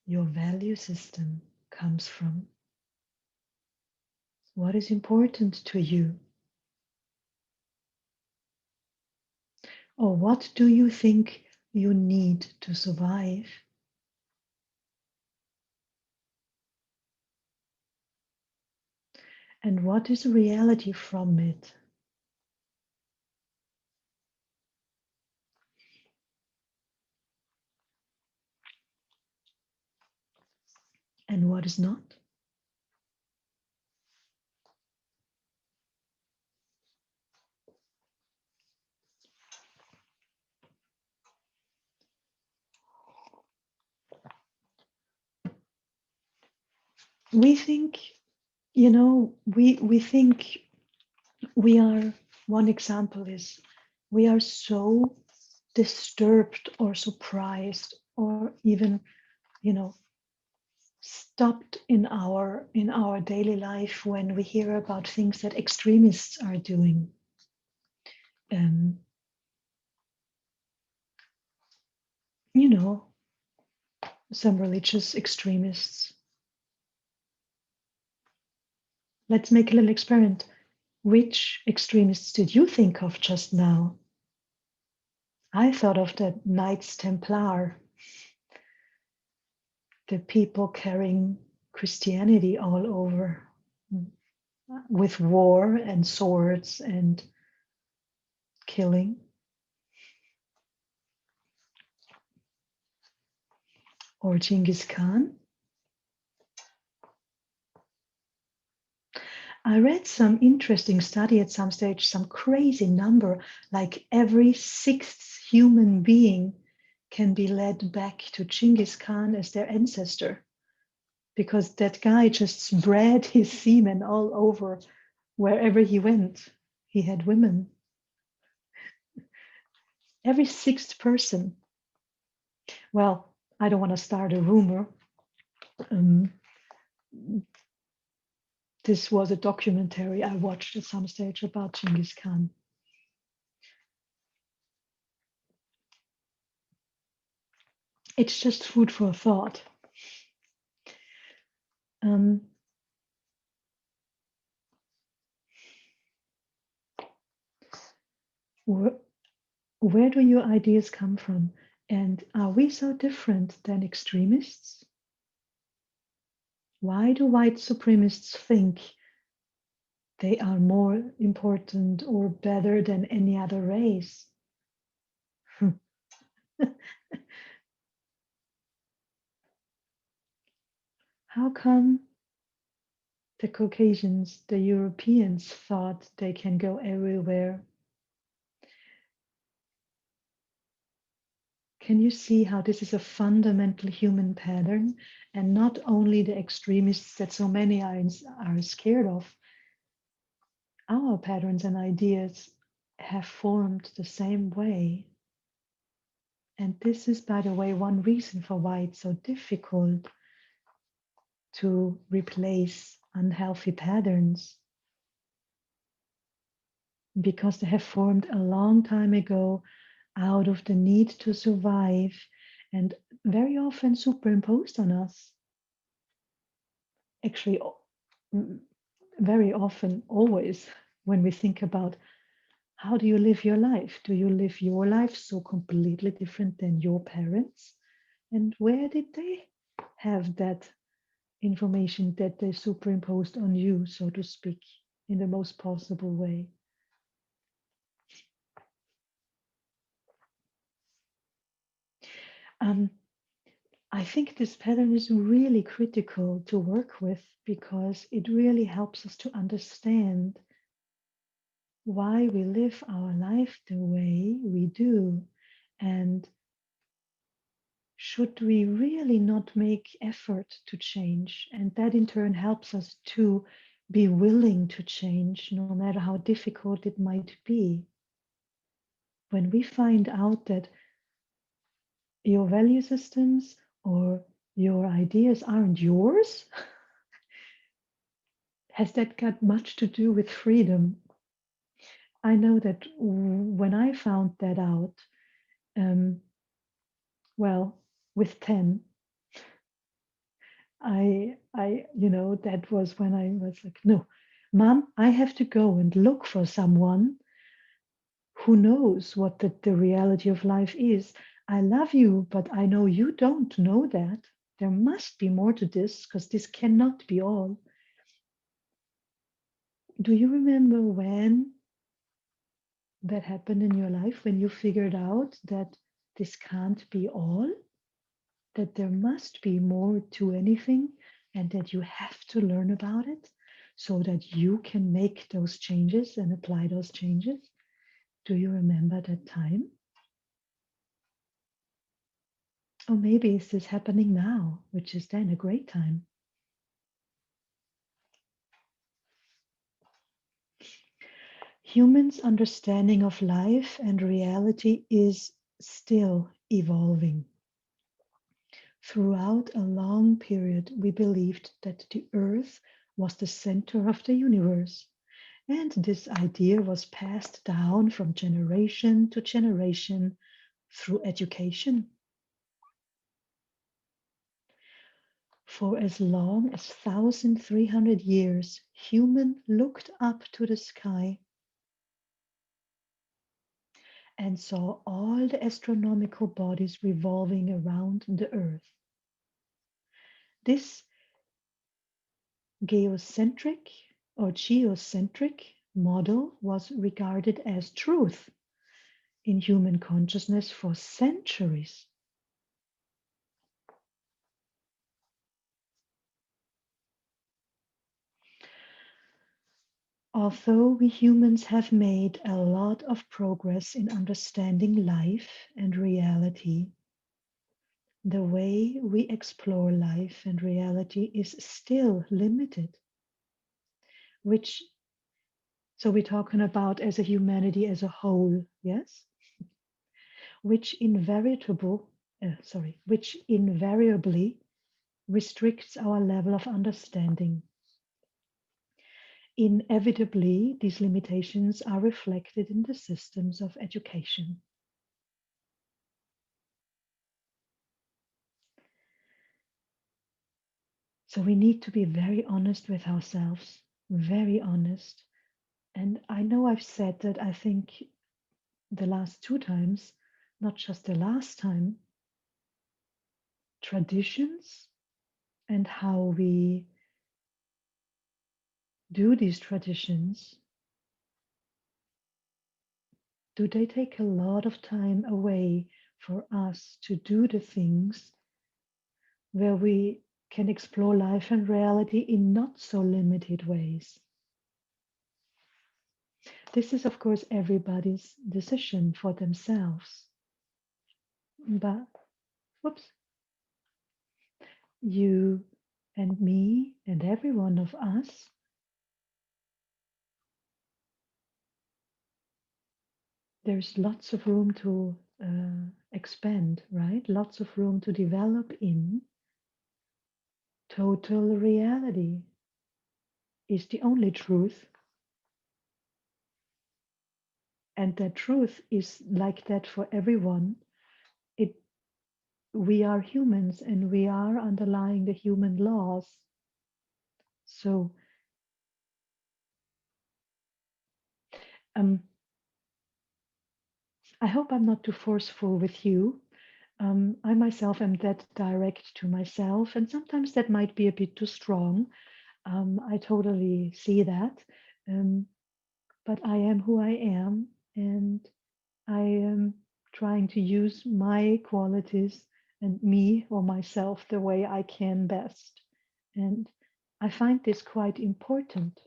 Your value system comes from. What is important to you? Or what do you think you need to survive? And what is reality from it? And what is not? We think, we think we are, one example is we are so disturbed or surprised or even, stopped in our daily life when we hear about things that extremists are doing. Um, you know, some religious extremists. Let's make a little experiment. Which extremists did you think of just now? I thought of the Knights Templar, the people carrying Christianity all over with war and swords and killing. Or Genghis Khan. I read some interesting study at some stage, some crazy number, like every sixth human being can be led back to Genghis Khan as their ancestor, because that guy just spread his semen all over wherever he went. He had women. Every sixth person. Well, I don't want to start a rumor. This was a documentary I watched at some stage about Genghis Khan. It's just food for thought. Where do your ideas come from? And are we so different than extremists? Why do white supremacists think they are more important or better than any other race? How come the Caucasians, the Europeans, thought they can go everywhere? Can you see how this is a fundamental human pattern, and not only the extremists that so many are scared of? Our patterns and ideas have formed the same way. And this is, by the way, one reason for why it's so difficult to replace unhealthy patterns, because they have formed a long time ago out of the need to survive and very often superimposed on us. Actually, very often, always, when we think about how do you live your life? Do you live your life so completely different than your parents? And where did they have that information that they superimposed on you, so to speak, in the most possible way? I think this pattern is really critical to work with, because it really helps us to understand why we live our life the way we do. And should we really not make effort to change? And that in turn helps us to be willing to change, no matter how difficult it might be. When we find out that your value systems or your ideas aren't yours, has that got much to do with freedom? I know that when I found that out, well, with 10, that was when I was like, no, Mom, I have to go and look for someone who knows what the reality of life is. I love you, but I know you don't know that. There must be more to this, because this cannot be all. Do you remember when that happened in your life, when you figured out that this can't be all, that there must be more to anything, and that you have to learn about it so that you can make those changes and apply those changes? Do you remember that time? Or maybe is this happening now, which is then a great time? Humans' understanding of life and reality is still evolving. Throughout a long period, we believed that the Earth was the center of the universe, and this idea was passed down from generation to generation through education. For as long as 1,300 years, humans looked up to the sky and saw all the astronomical bodies revolving around the Earth. This geocentric geocentric model was regarded as truth in human consciousness for centuries. Although we humans have made a lot of progress in understanding life and reality, the way we explore life and reality is still limited, which, so we're talking about as a humanity as a whole, yes? Which which invariably restricts our level of understanding. Inevitably, these limitations are reflected in the systems of education. So we need to be very honest with ourselves, very honest. And I know I've said that, I think, the last two times, not just the last time, traditions and how we do these traditions, do they take a lot of time away for us to do the things where we can explore life and reality in not so limited ways? This is, of course, everybody's decision for themselves. But, whoops, you and me and every one of us, there's lots of room to expand, right? Lots of room to develop in. Total reality is the only truth. And that truth is like that for everyone. It, we are humans and we are underlying the human laws. So I hope I'm not too forceful with you. I myself am that direct to myself, and sometimes that might be a bit too strong. I totally see that. But I am who I am, and I am trying to use my qualities and me or myself the way I can best. And I find this quite important,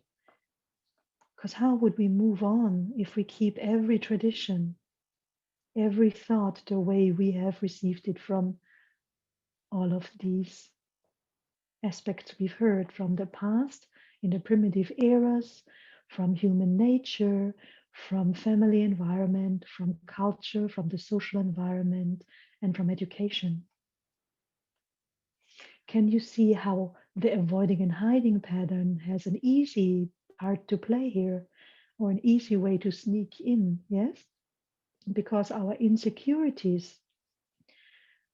because how would we move on if we keep every tradition, every thought the way we have received it from all of these aspects we've heard from the past, in the primitive eras, from human nature, from family environment, from culture, from the social environment, and from education? Can you see how the avoiding and hiding pattern has an easy part to play here, or an easy way to sneak in? Yes, because our insecurities,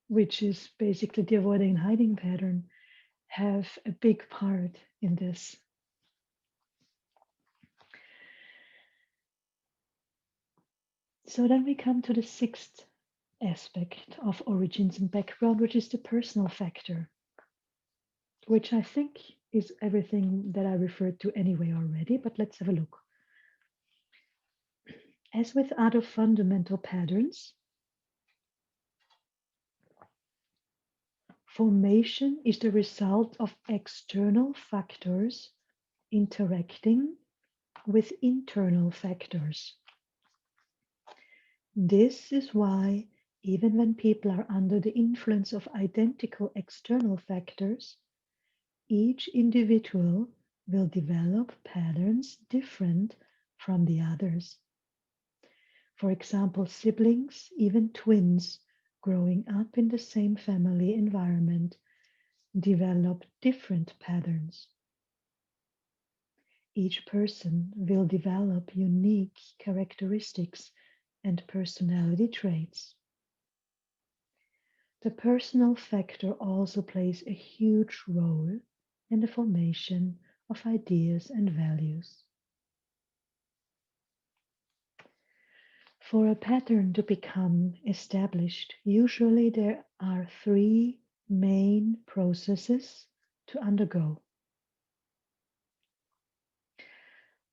which is basically the avoiding and hiding pattern, have a big part in this. So then we come to the sixth aspect of origins and background, which is the personal factor, which I think is everything that I referred to anyway already, but let's have a look. As with other fundamental patterns, formation is the result of external factors interacting with internal factors. This is why, even when people are under the influence of identical external factors, each individual will develop patterns different from the others. For example, siblings, even twins, growing up in the same family environment develop different patterns. Each person will develop unique characteristics and personality traits. The personal factor also plays a huge role in the formation of ideas and values. For a pattern to become established, usually there are three main processes to undergo.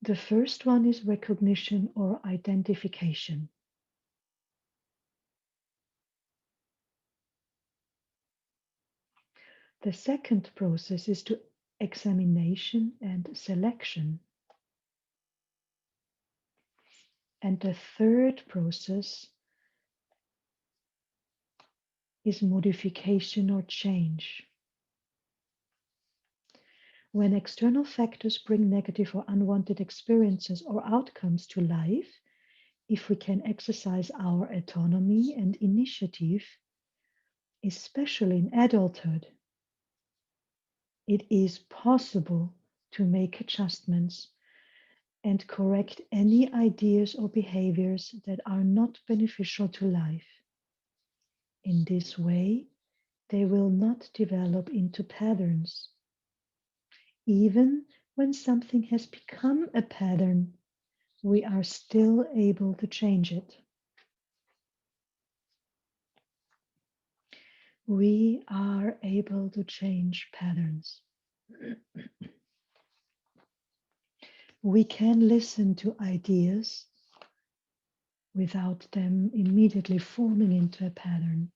The first one is recognition or identification. The second process is to examination and selection. And the third process is modification or change. When external factors bring negative or unwanted experiences or outcomes to life, if we can exercise our autonomy and initiative, especially in adulthood, it is possible to make adjustments and correct any ideas or behaviors that are not beneficial to life. In this way, they will not develop into patterns. Even when something has become a pattern, we are still able to change it. We are able to change patterns. We can listen to ideas without them immediately forming into a pattern.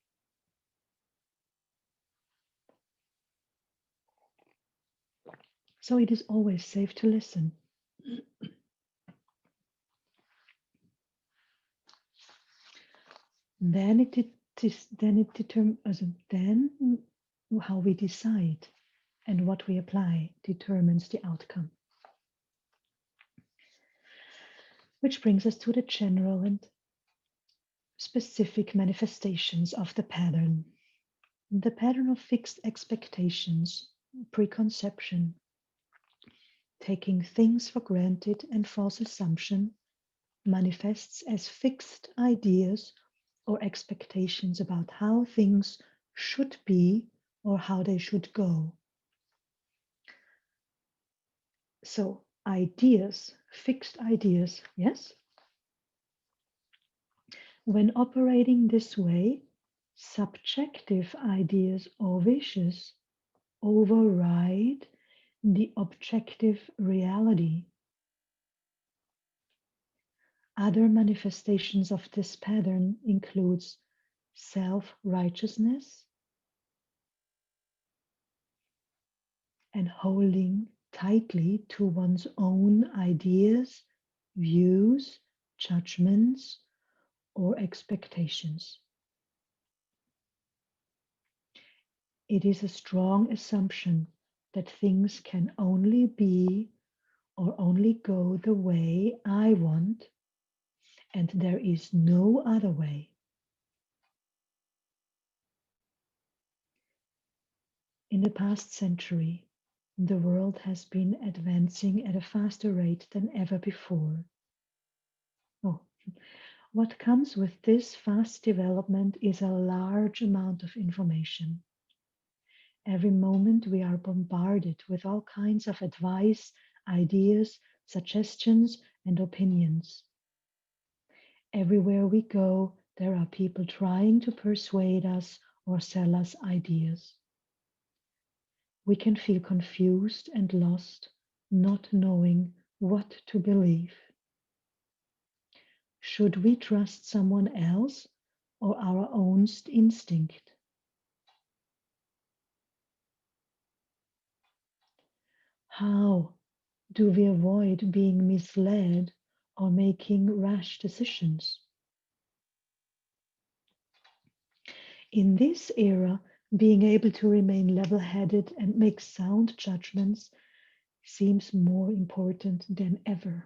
So it is always safe to listen. Then how we decide and what we apply determines the outcome. Which brings us to the general and specific manifestations of the pattern. The pattern of fixed expectations, preconception, taking things for granted and false assumption, manifests as fixed ideas or expectations about how things should be or how they should go. So ideas, fixed ideas, yes? When operating this way, subjective ideas or wishes override the objective reality. Other manifestations of this pattern includes self-righteousness and holding tightly to one's own ideas, views, judgments, or expectations. It is a strong assumption that things can only be or only go the way I want, and there is no other way. In the past century, the world has been advancing at a faster rate than ever before. Oh, what comes with this fast development is a large amount of information. Every moment we are bombarded with all kinds of advice, ideas, suggestions, and opinions. Everywhere we go, there are people trying to persuade us or sell us ideas. We can feel confused and lost, not knowing what to believe. Should we trust someone else or our own instinct? How do we avoid being misled or making rash decisions? In this era, being able to remain level-headed and make sound judgments seems more important than ever.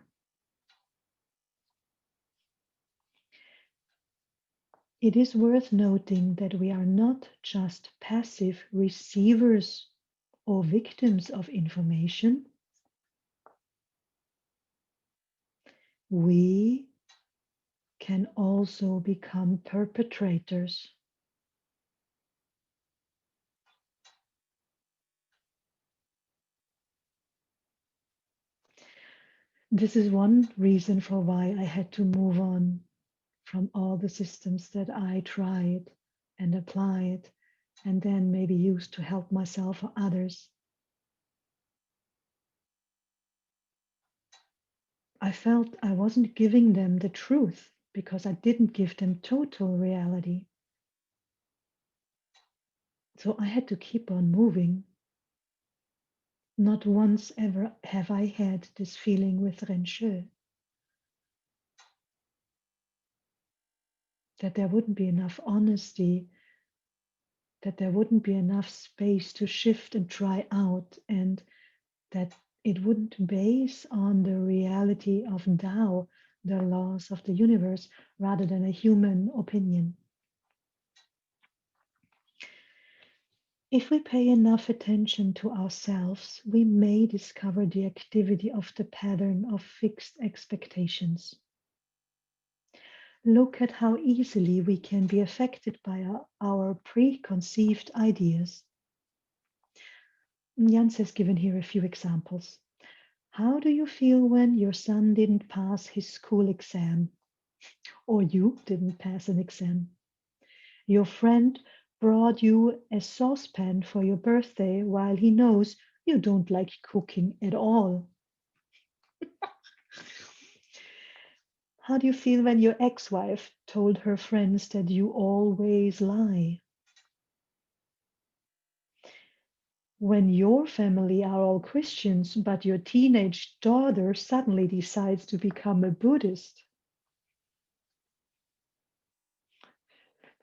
It is worth noting that we are not just passive receivers or victims of information. We can also become perpetrators. This is one reason for why I had to move on from all the systems that I tried and applied and then maybe used to help myself or others. I felt I wasn't giving them the truth because I didn't give them total reality. So I had to keep on moving. Not once ever have I had this feeling with Renshö, that there wouldn't be enough honesty, that there wouldn't be enough space to shift and try out, and that it wouldn't base on the reality of Tao, the laws of the universe, rather than a human opinion. If we pay enough attention to ourselves, we may discover the activity of the pattern of fixed expectations. Look at how easily we can be affected by our preconceived ideas. Jans has given here a few examples. How do you feel when your son didn't pass his school exam? Or you didn't pass an exam? Your friend brought you a saucepan for your birthday while he knows you don't like cooking at all. How do you feel when your ex-wife told her friends that you always lie? When your family are all Christians, but your teenage daughter suddenly decides to become a Buddhist?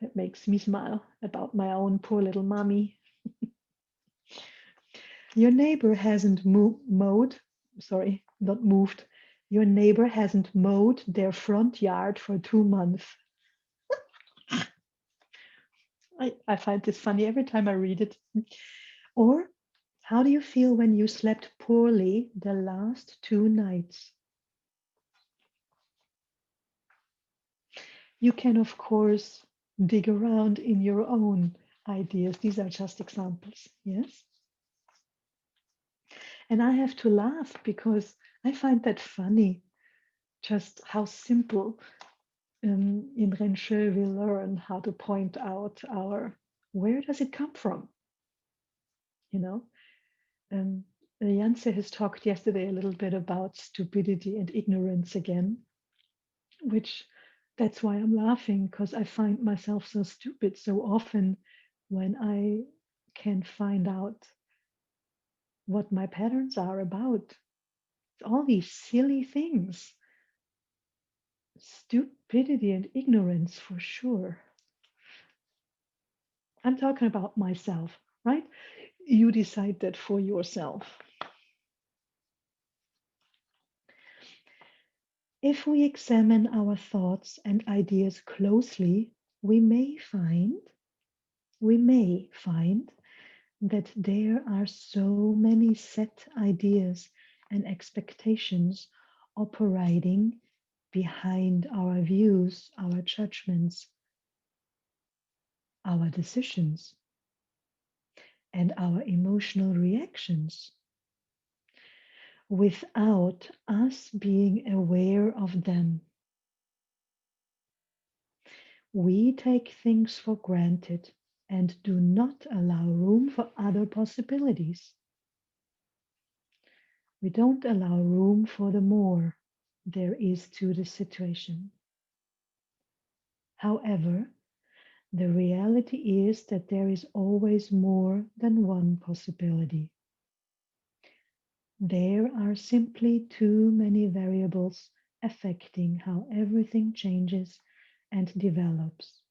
That makes me smile about my own poor little mommy. Your neighbor hasn't mowed, sorry, not moved. Your neighbor hasn't mowed their front yard for 2 months. I find this funny every time I read it. Or how do you feel when you slept poorly the last 2 nights? You can, of course, dig around in your own ideas. These are just examples, yes? And I have to laugh because I find that funny, just how simple in Renshö we learn how to point out where does it come from? You know, Janse has talked yesterday a little bit about stupidity and ignorance again, which that's why I'm laughing, because I find myself so stupid so often when I can find out what my patterns are about. All these silly things. Stupidity and ignorance for sure. I'm talking about myself, right? You decide that for yourself. If we examine our thoughts and ideas closely, we may find that there are so many set ideas and expectations operating behind our views, our judgments, our decisions, and our emotional reactions without us being aware of them. We take things for granted and do not allow room for other possibilities. We don't allow room for the more there is to the situation. However, the reality is that there is always more than one possibility. There are simply too many variables affecting how everything changes and develops.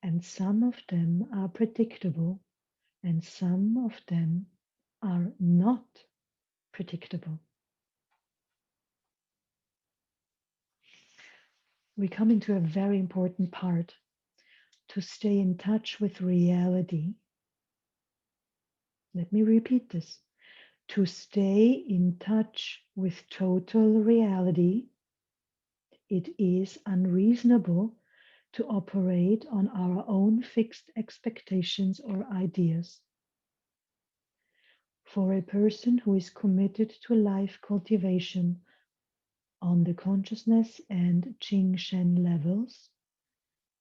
And some of them are predictable, and some of them are not predictable. We come into a very important part. to stay in touch with reality. Let me repeat this. To stay in touch with total reality, it is unreasonable to operate on our own fixed expectations or ideas. For a person who is committed to life cultivation on the consciousness and Jing Shen levels,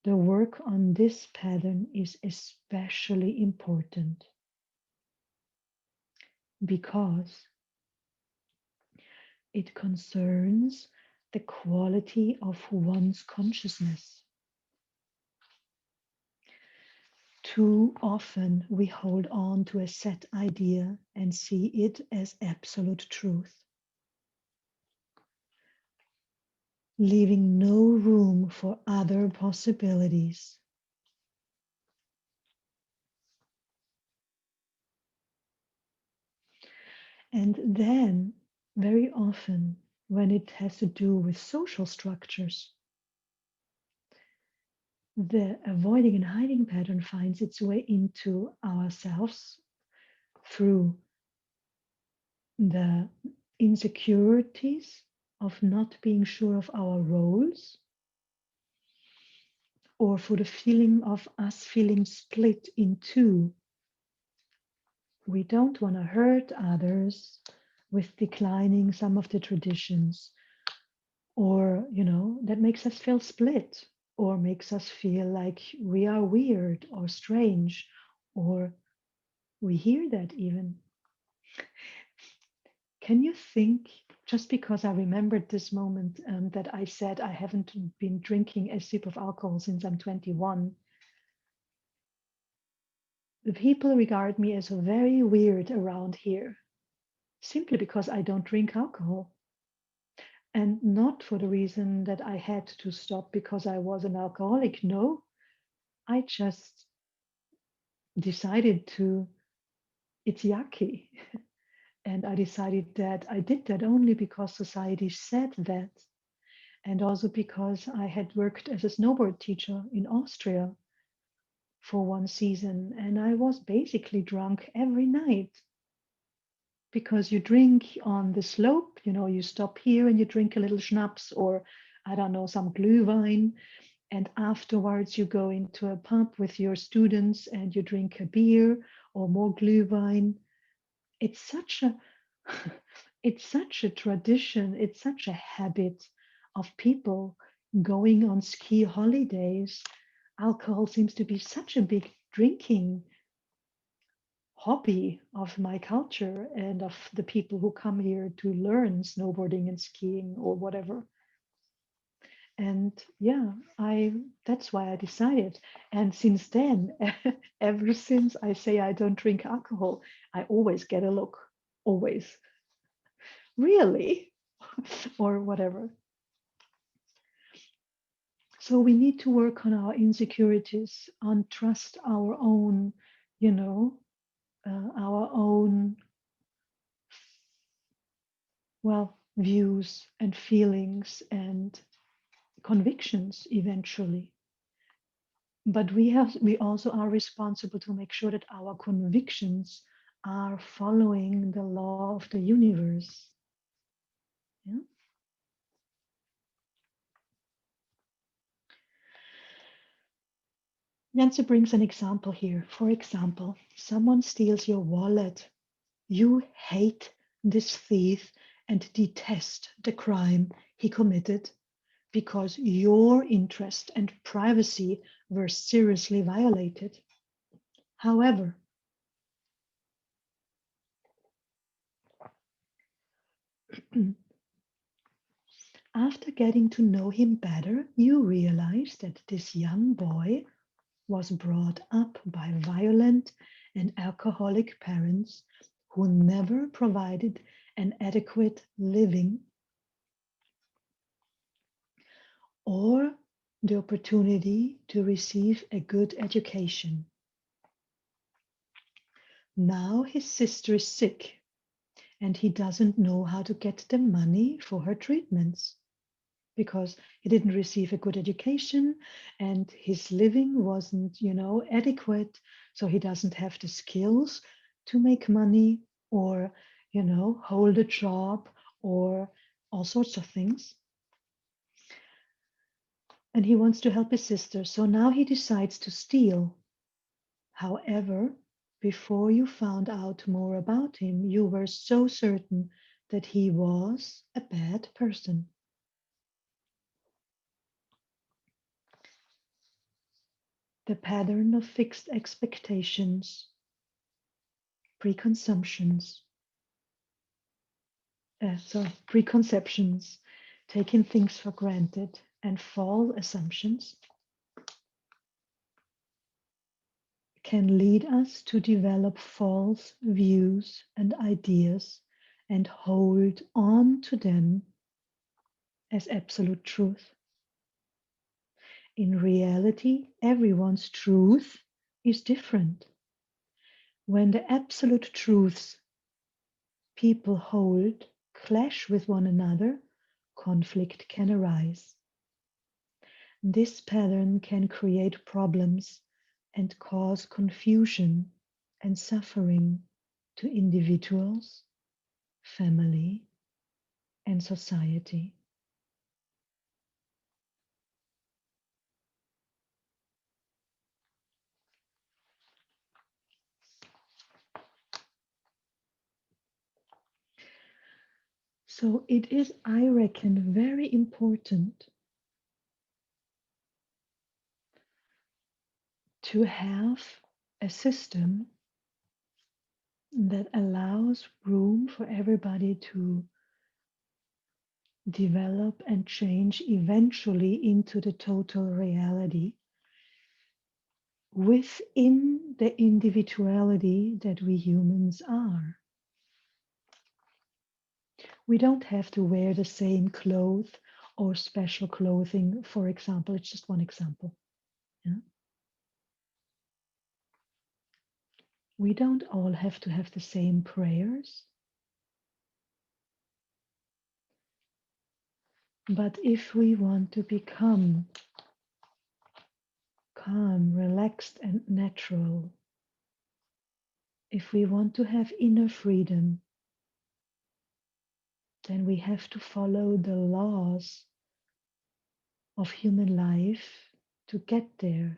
the work on this pattern is especially important because it concerns the quality of one's consciousness. Too often we hold on to a set idea and see it as absolute truth, leaving no room for other possibilities. And then, very often, when it has to do with social structures, the avoiding and hiding pattern finds its way into ourselves through the insecurities of not being sure of our roles, or for the feeling of us feeling split in two. We don't want to hurt others with declining some of the traditions, or, that makes us feel split, or makes us feel like we are weird or strange, or we hear that even. Can you think, just because I remembered this moment that I said I haven't been drinking a sip of alcohol since I'm 21, the people regard me as very weird around here, simply because I don't drink alcohol. And not for the reason that I had to stop because I was an alcoholic. No, I just decided to, it's yucky. And I decided that I did that only because society said that. And also because I had worked as a snowboard teacher in Austria for one season. And I was basically drunk every night because you drink on the slope, you stop here and you drink a little schnapps or, I don't know, some glühwein. And afterwards you go into a pub with your students and you drink a beer or more glühwein. It's such a it's such a tradition, it's such a habit of people going on ski holidays. Alcohol seems to be such a big drinking hobby of my culture and of the people who come here to learn snowboarding and skiing or whatever. And yeah, that's why I decided. And since then, ever since I say I don't drink alcohol, I always get a look. Always. Really? Or whatever. So we need to work on our insecurities, on trust our own, our own, views and feelings and convictions eventually. But we also are responsible to make sure that our convictions are following the law of the universe. Yeah? Janse brings an example here. For example, someone steals your wallet. You hate this thief and detest the crime he committed because your interest and privacy were seriously violated. However, after getting to know him better, you realize that this young boy was brought up by violent and alcoholic parents who never provided an adequate living or the opportunity to receive a good education. Now his sister is sick and he doesn't know how to get the money for her treatments. because he didn't receive a good education and his living wasn't, adequate. So he doesn't have the skills to make money or, hold a job or all sorts of things. And he wants to help his sister. So now he decides to steal. However, before you found out more about him, you were so certain that he was a bad person. The pattern of fixed expectations, preconceptions, preconceptions, taking things for granted, and false assumptions can lead us to develop false views and ideas and hold on to them as absolute truth. In reality, everyone's truth is different. When the absolute truths people hold clash with one another, conflict can arise. This pattern can create problems and cause confusion and suffering to individuals, family, and society. So it is, I reckon, very important to have a system that allows room for everybody to develop and change eventually into the total reality within the individuality that we humans are. We don't have to wear the same clothes or special clothing, for example. It's just one example. Yeah? We don't all have to have the same prayers. But if we want to become calm, relaxed, and natural, if we want to have inner freedom, then we have to follow the laws of human life to get there.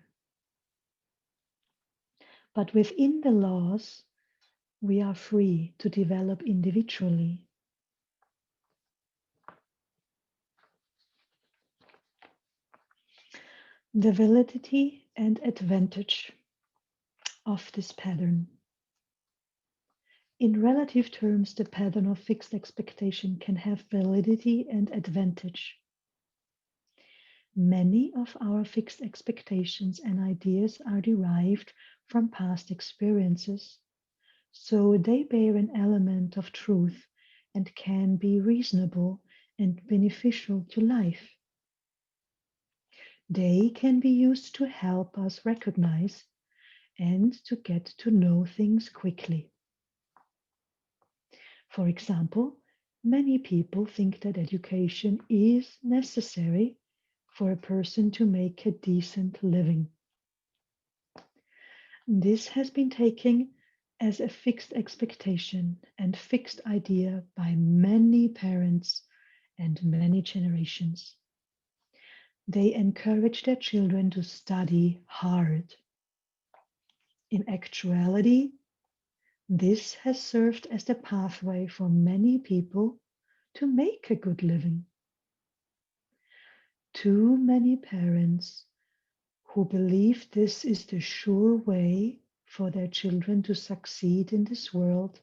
But within the laws, we are free to develop individually. The validity and advantage of this pattern. In relative terms, the pattern of fixed expectation can have validity and advantage. Many of our fixed expectations and ideas are derived from past experiences, so they bear an element of truth and can be reasonable and beneficial to life. They can be used to help us recognize and to get to know things quickly. For example, many people think that education is necessary for a person to make a decent living. This has been taken as a fixed expectation and fixed idea by many parents and many generations. They encourage their children to study hard. In actuality, this has served as the pathway for many people to make a good living. Too many parents who believe this is the sure way for their children to succeed in this world,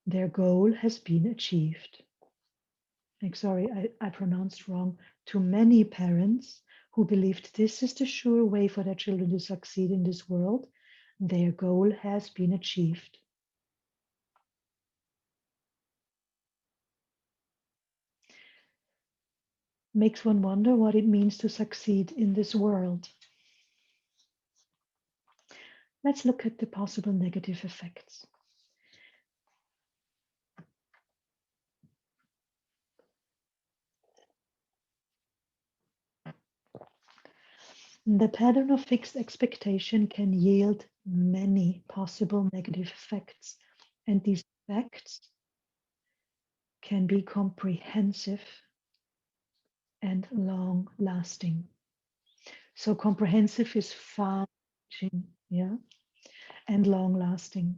their goal has been achieved. Sorry, I pronounced wrong. Too many parents who believed this is the sure way for their children to succeed in this world, their goal has been achieved. Makes one wonder what it means to succeed in this world. Let's look at the possible negative effects. The pattern of fixed expectation can yield many possible negative effects, and these effects can be comprehensive and long lasting. So comprehensive is far-reaching, yeah, and long lasting.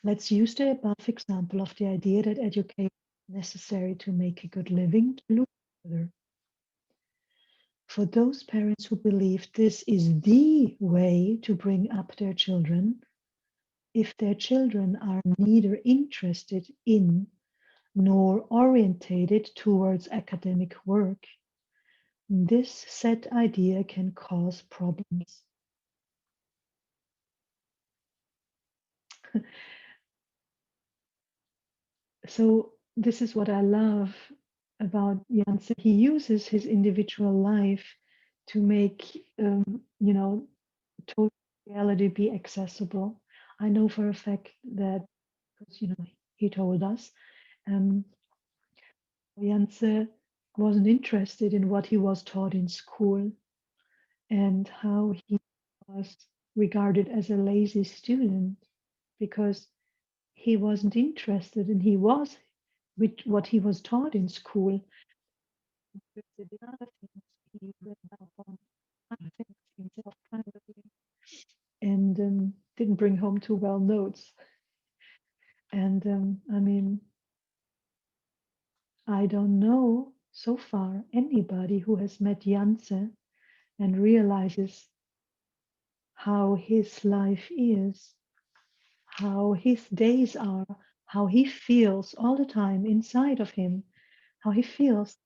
Let's use the above example of the idea that education is necessary to make a good living to look further. For those parents who believe this is the way to bring up their children, if their children are neither interested in nor orientated towards academic work, this set idea can cause problems. So this is what I love about Janssen. He uses his individual life to make, total reality be accessible. I know for a fact that, because he told us, um, Janssen wasn't interested in what he was taught in school and how he was regarded as a lazy student because he wasn't interested and he was with what he was taught in school. Interested in other things. He read up on other things himself privately and didn't bring home too well notes. And I mean, I don't know so far anybody who has met Janse and realizes how his life is, how his days are, how he feels all the time inside of him, how he feels,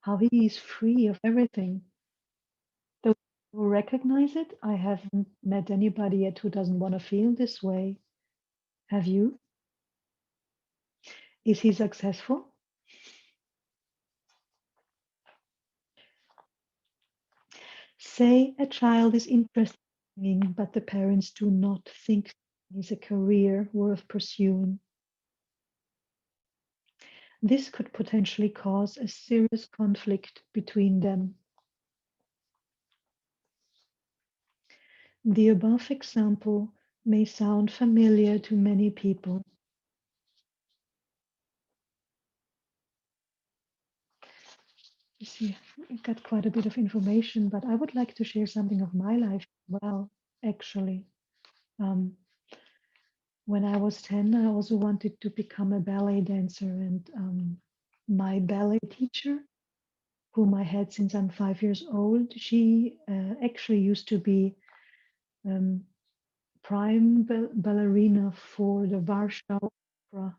how he is free of everything. Those who recognize it, I haven't met anybody yet who doesn't want to feel this way. Have you? Is he successful? Say a child is interested in singing, but the parents do not think it is a career worth pursuing. This could potentially cause a serious conflict between them. The above example may sound familiar to many people. You see, I've got quite a bit of information, but I would like to share something of my life as well, actually. Um, when I was 10, I also wanted to become a ballet dancer, and my ballet teacher, whom I had since I'm 5 years old, she actually used to be um, prime ballerina for the Warsaw Opera.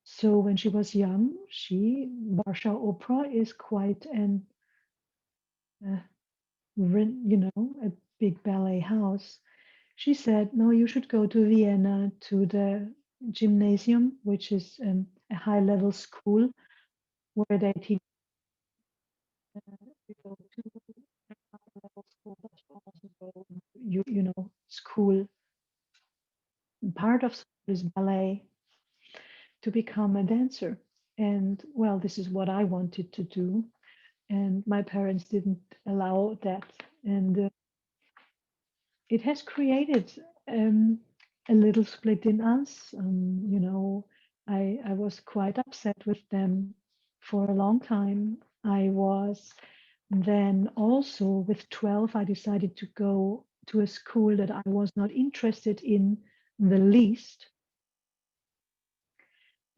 So when she was young, Warsaw Opera is quite an, uh, a big ballet house. She said, no, you should go to Vienna to the gymnasium, which is a high level school where they teach you go to a high level school, but you also go, school. Part of school is ballet to become a dancer. And well, this is what I wanted to do. And my parents didn't allow that. And it has created a little split in us. I was quite upset with them for a long time. I was then also with 12, I decided to go to a school that I was not interested in the least,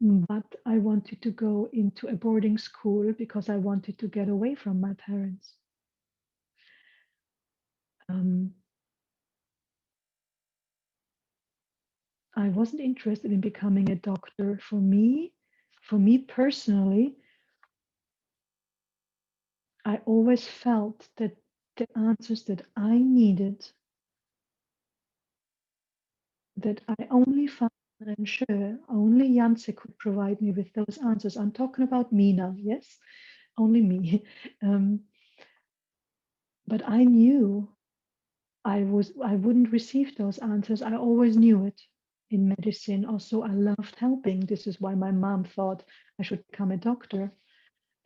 but I wanted to go into a boarding school because I wanted to get away from my parents. Um, I wasn't interested in becoming a doctor. For me personally, I always felt that the answers that I needed, that I only found and sure only Janse could provide me with those answers. I'm talking about me now, yes, only me. Um, but I knew I wouldn't receive those answers. I always knew it in medicine. Also, I loved helping. This is why my mom thought I should become a doctor.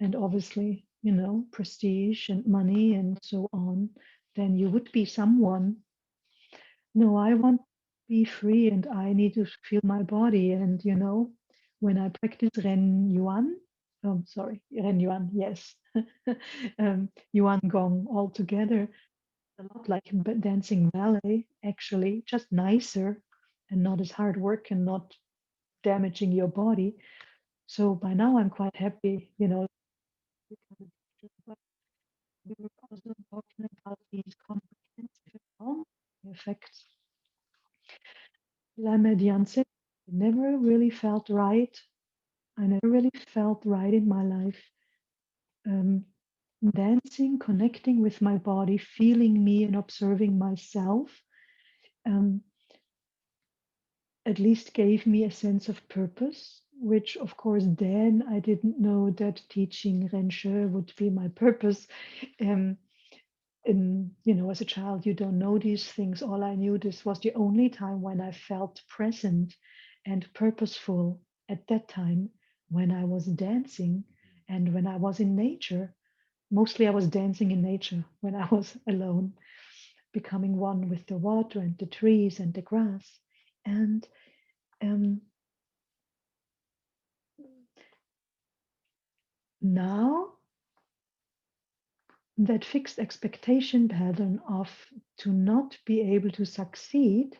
And obviously, prestige and money and so on, then you would be someone. No, I want to be free and I need to feel my body. And, when I practice Ren Yuan, sorry, Ren Yuan, yes, Yuan Gong all together, a lot like dancing ballet, actually, just nicer and not as hard work and not damaging your body. So by now I'm quite happy, but we were also talking about these comprehensive effects. La Mediance never really felt right. I never really felt right in my life. Um, Dancing, connecting with my body, feeling me and observing myself, um, at least gave me a sense of purpose, which of course then I didn't know that teaching Renshe would be my purpose. Um, as a child, you don't know these things. All I knew, this was the only time when I felt present and purposeful at that time, when I was dancing and when I was in nature. Mostly I was dancing in nature when I was alone, becoming one with the water and the trees and the grass. And um, now that fixed expectation pattern of to not be able to succeed,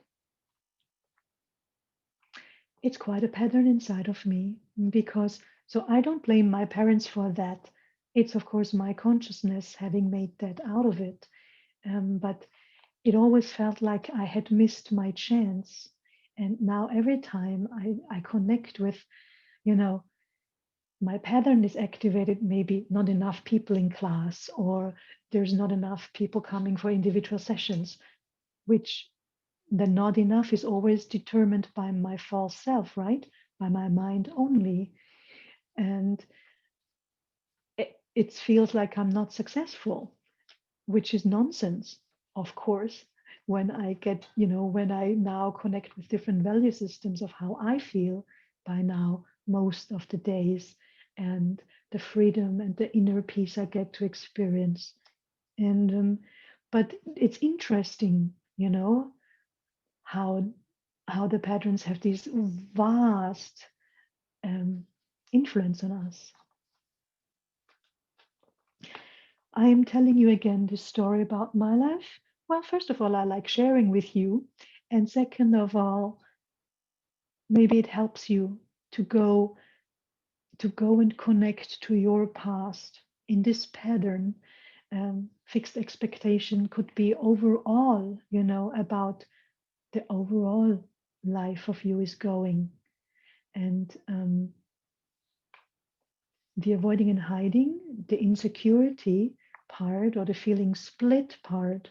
it's quite a pattern inside of me, because so I don't blame my parents for that. It's of course my consciousness having made that out of it. But it always felt like I had missed my chance. And now every time I connect with, you know, my pattern is activated, maybe not enough people in class, or there's not enough people coming for individual sessions, which the not enough is always determined by my false self, right? By my mind only. And it feels like I'm not successful, which is nonsense, of course. When I get, when I now connect with different value systems of how I feel by now, most of the days, and the freedom and the inner peace I get to experience. And, but it's interesting, how how the patterns have this vast um, influence on us. I am telling you again this story about my life. Well, first of all, I like sharing with you. And second of all, maybe it helps you to go and connect to your past in this pattern. Fixed expectation could be overall, about the overall life of you is going. And the avoiding and hiding, the insecurity part or the feeling split part,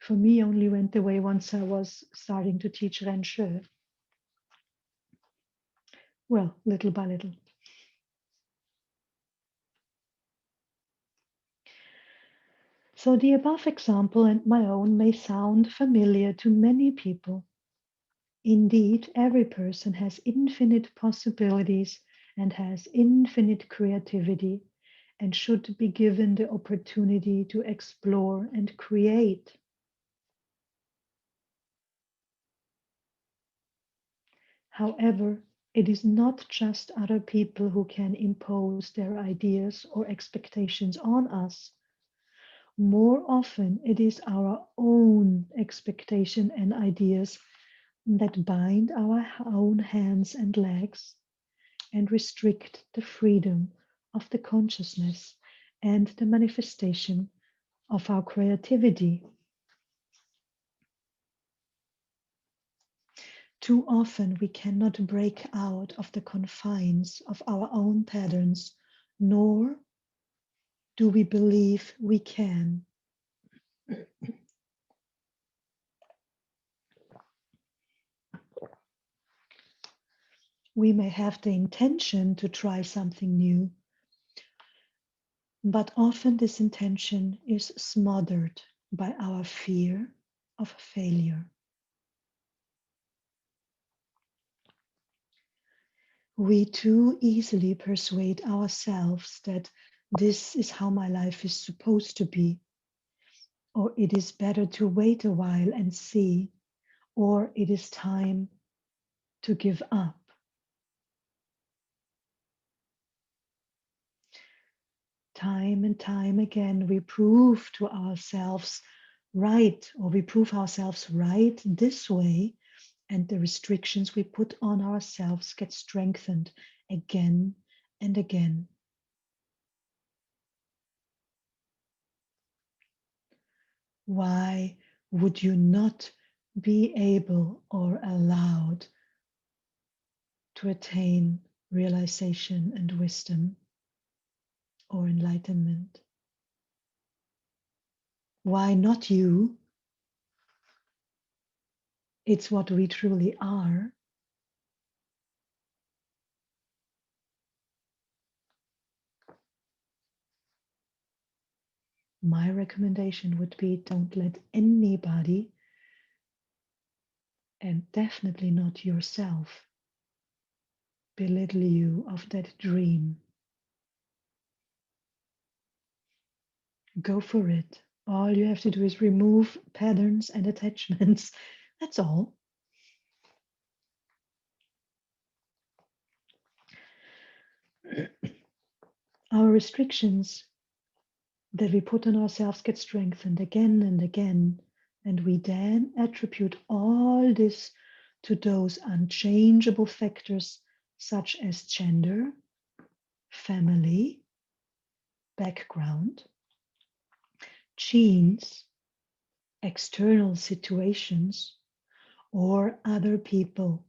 for me only went away once I was starting to teach Renshe. Well, little by little. So the above example and my own may sound familiar to many people. Indeed, every person has infinite possibilities and has infinite creativity and should be given the opportunity to explore and create. However, it is not just other people who can impose their ideas or expectations on us. More often, it is our own expectation and ideas that bind our own hands and legs and restrict the freedom of the consciousness and the manifestation of our creativity. Too often we cannot break out of the confines of our own patterns, nor do we believe we can. We may have the intention to try something new, but often this intention is smothered by our fear of failure. We too easily persuade ourselves that This is how my life is supposed to be. Or it is better to wait a while and see. Or it is time to give up. Time and time again, we prove to ourselves right, or we prove ourselves right this way, and the restrictions we put on ourselves get strengthened again and again. Why would you not be able or allowed to attain realization and wisdom or enlightenment? Why not you? It's what we truly are. My recommendation would be don't let anybody, and definitely not yourself, belittle you of that dream. Go for it. All you have to do is remove patterns and attachments. That's all. Our restrictions that we put on ourselves get strengthened again and again, and we then attribute all this to those unchangeable factors such as gender, family, background, genes, external situations, or other people,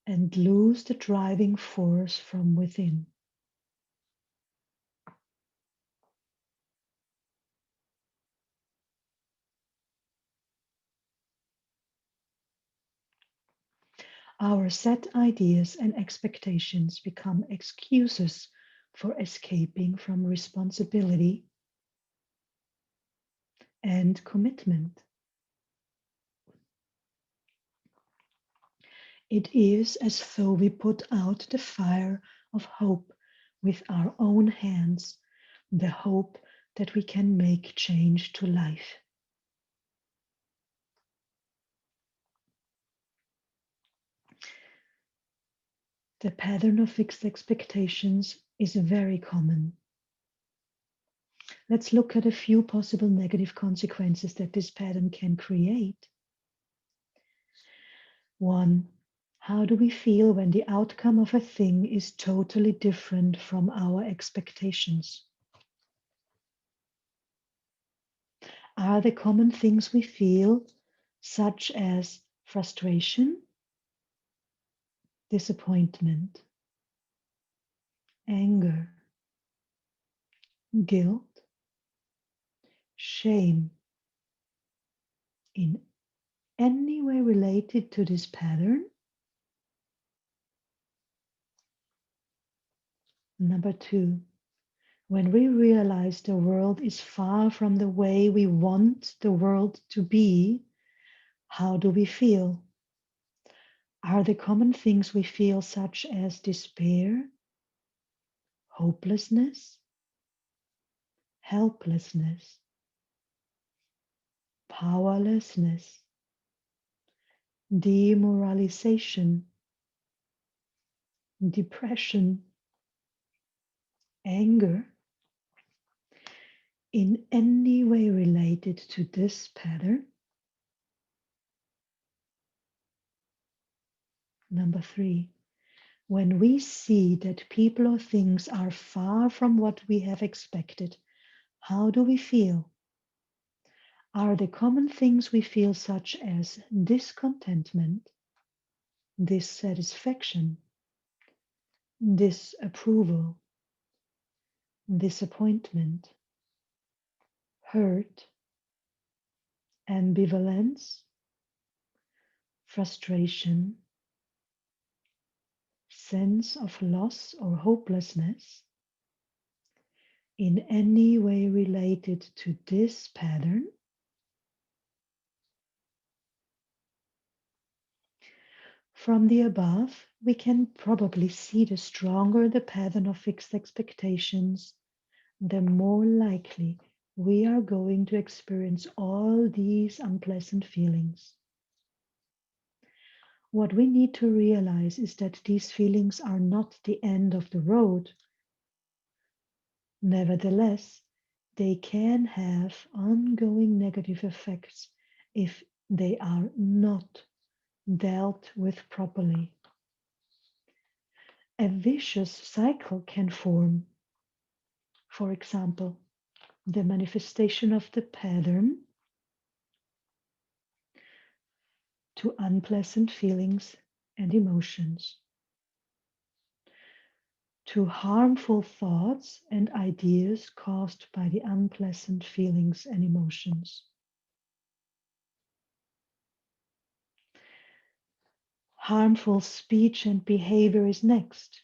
and lose the driving force from within. Our set ideas and expectations become excuses for escaping from responsibility and commitment. It is as though we put out the fire of hope with our own hands, the hope that we can make change to life. The pattern of fixed expectations is very common. Let's look at a few possible negative consequences that this pattern can create. 1. How do we feel when the outcome of a thing is totally different from our expectations? Are the common things we feel, such as frustration, disappointment, anger, guilt, shame, in any way related to this pattern? Number 2, when we realize the world is far from the way we want the world to be, how do we feel? Are the common things we feel such as despair, hopelessness, helplessness, powerlessness, demoralization, depression, anger, in any way related to this pattern? Number 3, when we see that people or things are far from what we have expected, how do we feel? Are the common things we feel such as discontentment, dissatisfaction, disapproval, disappointment, hurt, ambivalence, frustration, sense of loss or hopelessness, in any way related to this pattern? From the above, we can probably see the stronger the pattern of fixed expectations, the more likely we are going to experience all these unpleasant feelings. What we need to realize is that these feelings are not the end of the road. Nevertheless, they can have ongoing negative effects if they are not dealt with properly. A vicious cycle can form. For example, the manifestation of the pattern to unpleasant feelings and emotions, to harmful thoughts and ideas caused by the unpleasant feelings and emotions. Harmful speech and behavior is next.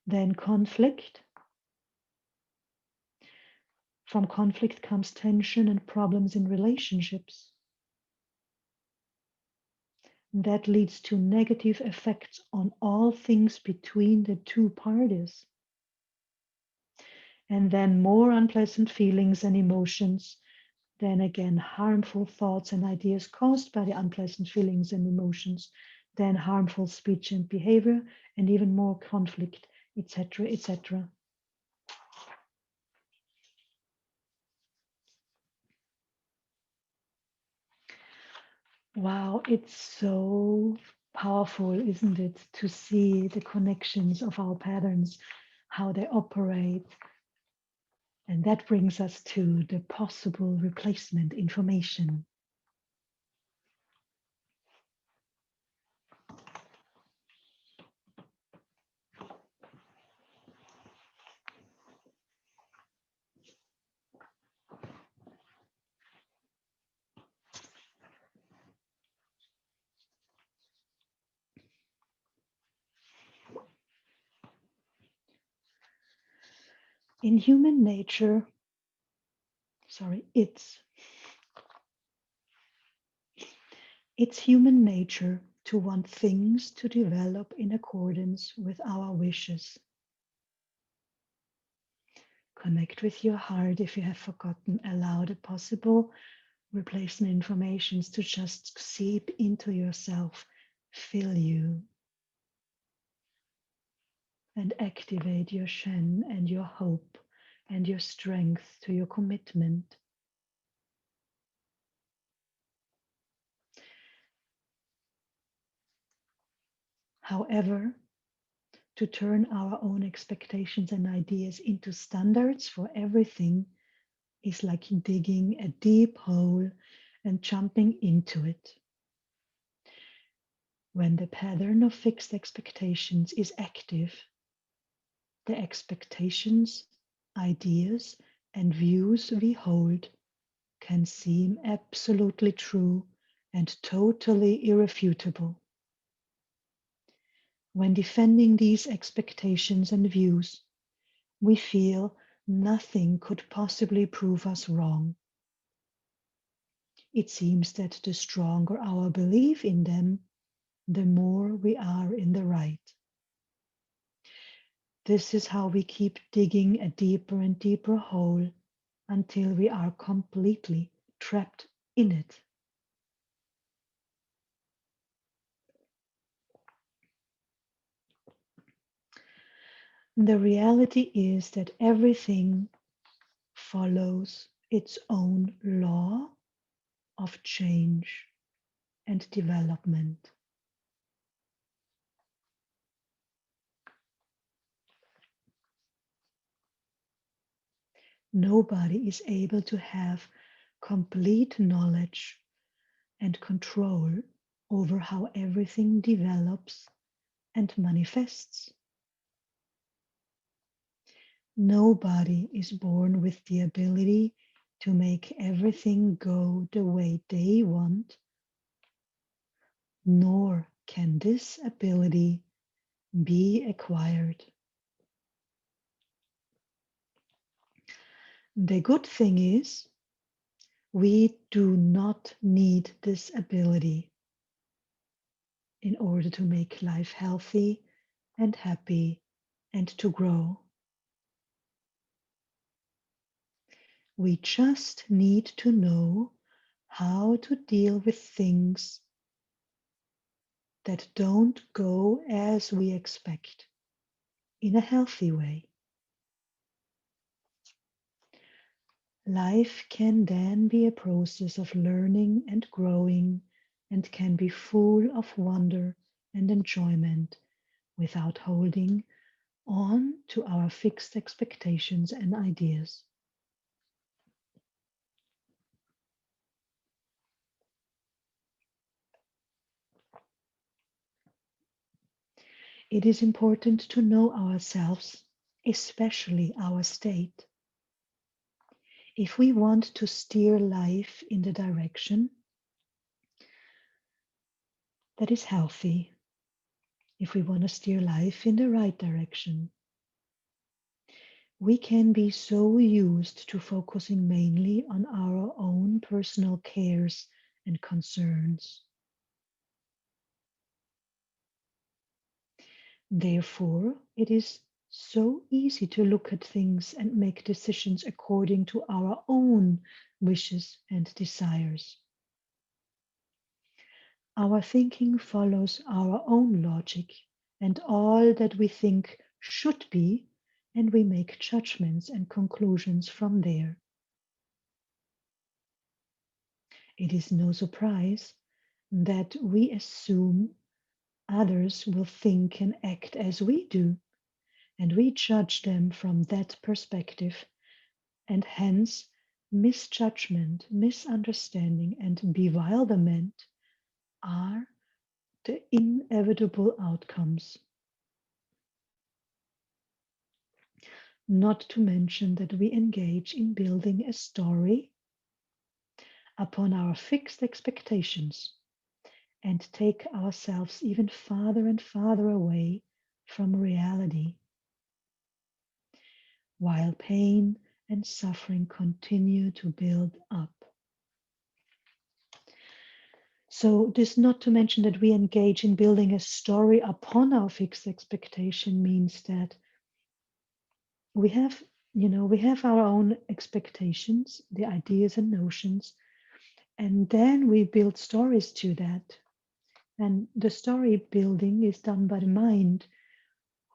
Then conflict. From conflict comes tension and problems in relationships. That leads to negative effects on all things between the two parties. And then more unpleasant feelings and emotions. Then again, harmful thoughts and ideas caused by the unpleasant feelings and emotions. Then harmful speech and behavior, and even more conflict, etc., etc. Wow, it's so powerful, isn't it, to see the connections of our patterns, how they operate. And that brings us to the possible replacement information. In human nature, it's human nature to want things to develop in accordance with our wishes. Connect with your heart if you have forgotten. Allow the possible replacement informations to just seep into yourself, fill you, and activate your Shen and your hope and your strength to your commitment. However, to turn our own expectations and ideas into standards for everything is like digging a deep hole and jumping into it. When the pattern of fixed expectations is active, the expectations, ideas, and views we hold can seem absolutely true and totally irrefutable. When defending these expectations and views, we feel nothing could possibly prove us wrong. It seems that the stronger our belief in them, the more we are in the right. This is how we keep digging a deeper and deeper hole until we are completely trapped in it. The reality is that everything follows its own law of change and development. Nobody is able to have complete knowledge and control over how everything develops and manifests. Nobody is born with the ability to make everything go the way they want, nor can this ability be acquired. The good thing is, we do not need this ability in order to make life healthy and happy and to grow. We just need to know how to deal with things that don't go as we expect in a healthy way. Life can then be a process of learning and growing and can be full of wonder and enjoyment without holding on to our fixed expectations and ideas. It is important to know ourselves, especially our state. If we want to steer life in the direction that is healthy, if we want to steer life in the right direction, we can be so used to focusing mainly on our own personal cares and concerns. Therefore, it is so easy to look at things and make decisions according to our own wishes and desires. Our thinking follows our own logic and all that we think should be, and we make judgments and conclusions from there. It is no surprise that we assume others will think and act as we do, and we judge them from that perspective, and hence misjudgment, misunderstanding, and bewilderment are the inevitable outcomes. Not to mention that we engage in building a story upon our fixed expectations and take ourselves even farther and farther away from reality, while pain and suffering continue to build up. So this, not to mention that we engage in building a story upon our fixed expectation, means that we have, we have our own expectations, the ideas and notions, and then we build stories to that. And the story building is done by the mind,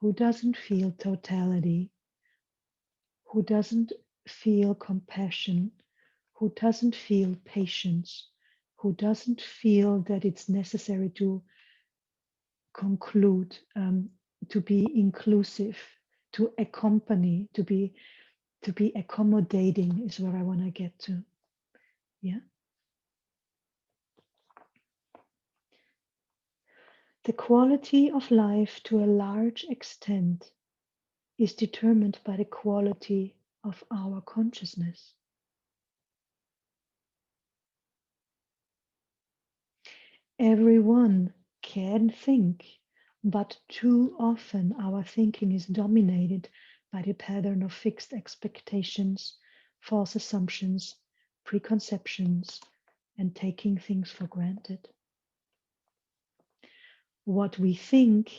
who doesn't feel totality, who doesn't feel compassion, who doesn't feel patience, who doesn't feel that it's necessary to conclude, to be inclusive, to accompany, to be accommodating is where I want to get to. Yeah. The quality of life to a large extent is determined by the quality of our consciousness. Everyone can think, but too often our thinking is dominated by the pattern of fixed expectations, false assumptions, preconceptions, and taking things for granted. What we think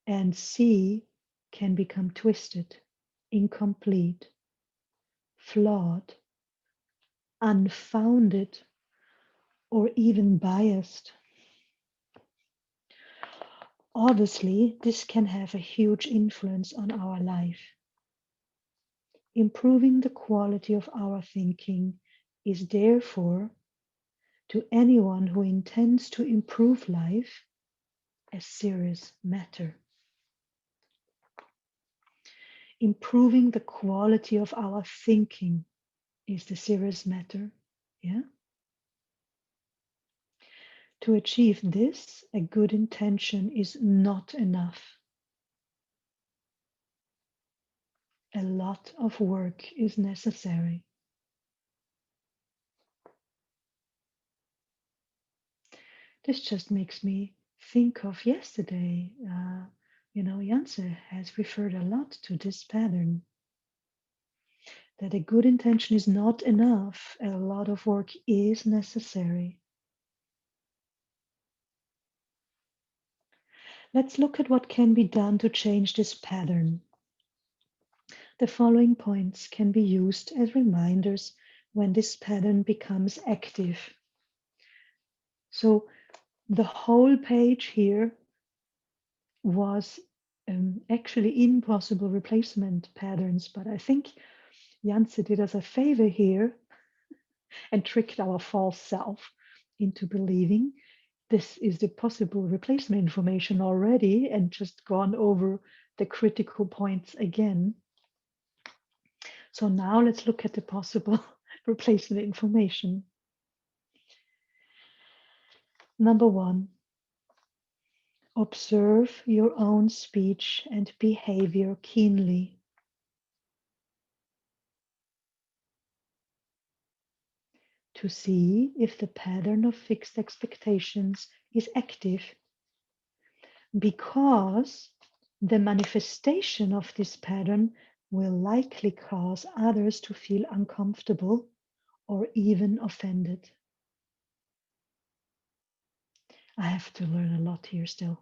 and see can become twisted, incomplete, flawed, unfounded, or even biased. Obviously, this can have a huge influence on our life. Improving the quality of our thinking is therefore, to anyone who intends to improve life, a serious matter. Improving the quality of our thinking is the serious matter. Yeah. To achieve this, a good intention is not enough. A lot of work is necessary. This just makes me think of yesterday. Janse has referred a lot to this pattern. That a good intention is not enough. A lot of work is necessary. Let's look at what can be done to change this pattern. The following points can be used as reminders when this pattern becomes active. So the whole page here was actually impossible replacement patterns, but I think Janse did us a favor here and tricked our false self into believing this is the possible replacement information already and just gone over the critical points again. So now let's look at the possible replacement information. Number 1, observe your own speech and behavior keenly. To see if the pattern of fixed expectations is active, because the manifestation of this pattern will likely cause others to feel uncomfortable or even offended. I have to learn a lot here still.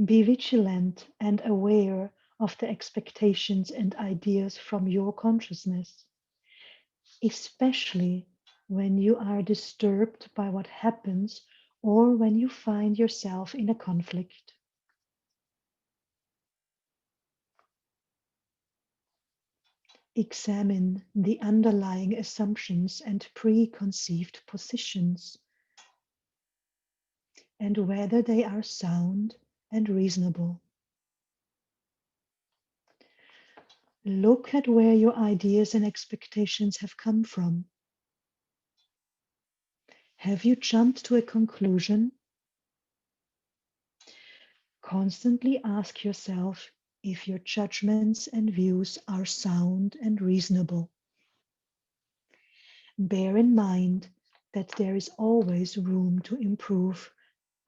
Be vigilant and aware of the expectations and ideas from your consciousness, especially when you are disturbed by what happens or when you find yourself in a conflict. Examine the underlying assumptions and preconceived positions and whether they are sound and reasonable. Look at where your ideas and expectations have come from. Have you jumped to a conclusion? Constantly ask yourself if your judgments and views are sound and reasonable. Bear in mind that there is always room to improve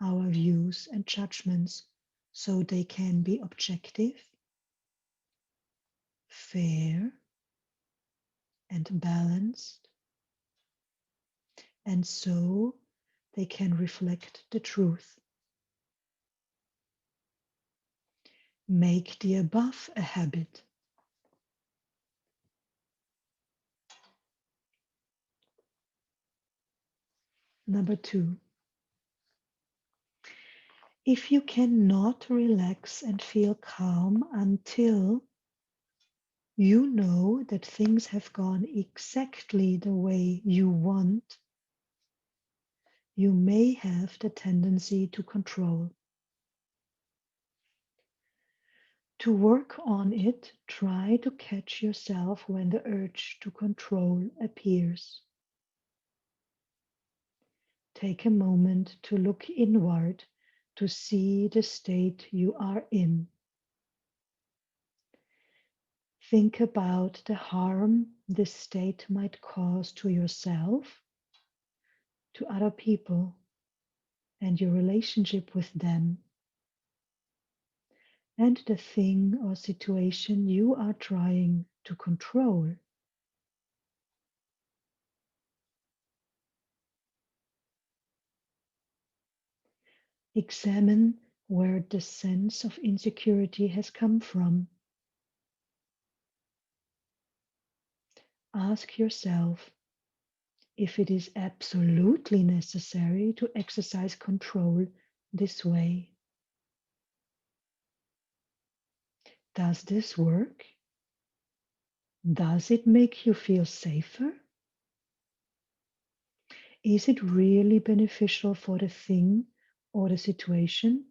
our views and judgments so they can be objective, fair, and balanced, and so they can reflect the truth. Make the above a habit. Number 2, if you cannot relax and feel calm until you know that things have gone exactly the way you want, you may have the tendency to control. To work on it, try to catch yourself when the urge to control appears. Take a moment to look inward to see the state you are in. Think about the harm this state might cause to yourself, to other people, and your relationship with them, and the thing or situation you are trying to control. Examine where the sense of insecurity has come from. Ask yourself if it is absolutely necessary to exercise control this way. Does this work? Does it make you feel safer? Is it really beneficial for the thing or the situation?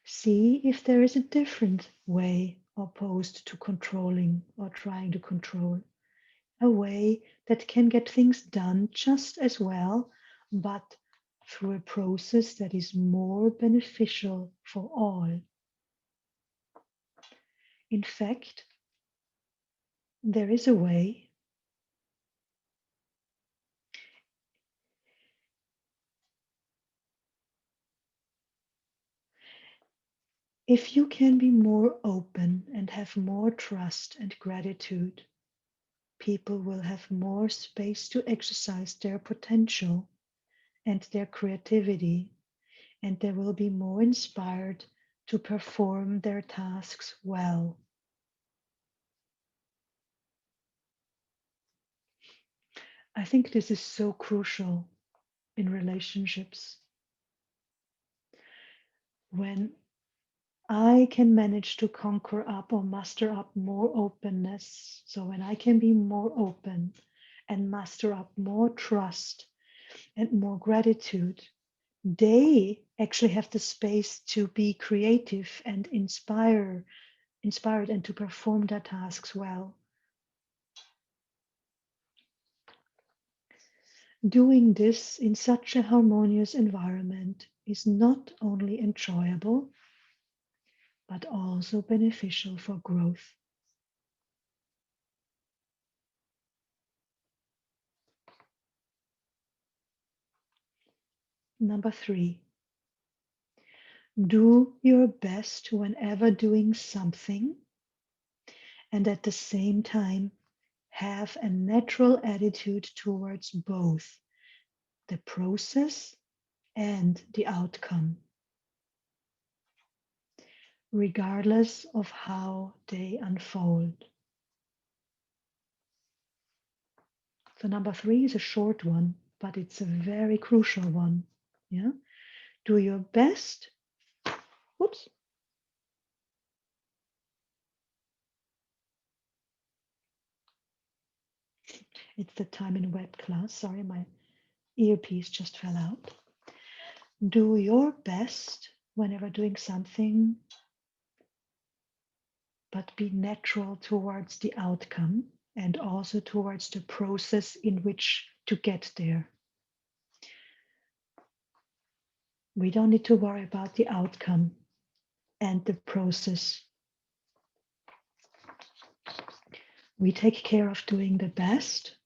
See if there is a different way opposed to controlling or trying to control. A way that can get things done just as well, but through a process that is more beneficial for all. In fact, there is a way. If you can be more open and have more trust and gratitude, people will have more space to exercise their potential and their creativity, and they will be more inspired to perform their tasks well. I think this is so crucial in relationships. When I can manage to conquer up or muster up more openness, so when I can be more open and muster up more trust and more gratitude, they actually have the space to be creative and inspired and to perform their tasks well. Doing this in such a harmonious environment is not only enjoyable, but also beneficial for growth. Number 3, do your best whenever doing something, and at the same time have a natural attitude towards both the process and the outcome, regardless of how they unfold. So number 3 is a short one, but it's a very crucial one. Yeah, do your best. Oops. It's the time in web class. Sorry, my earpiece just fell out. Do your best whenever doing something, but be natural towards the outcome and also towards the process in which to get there. We don't need to worry about the outcome and the process. We take care of doing the best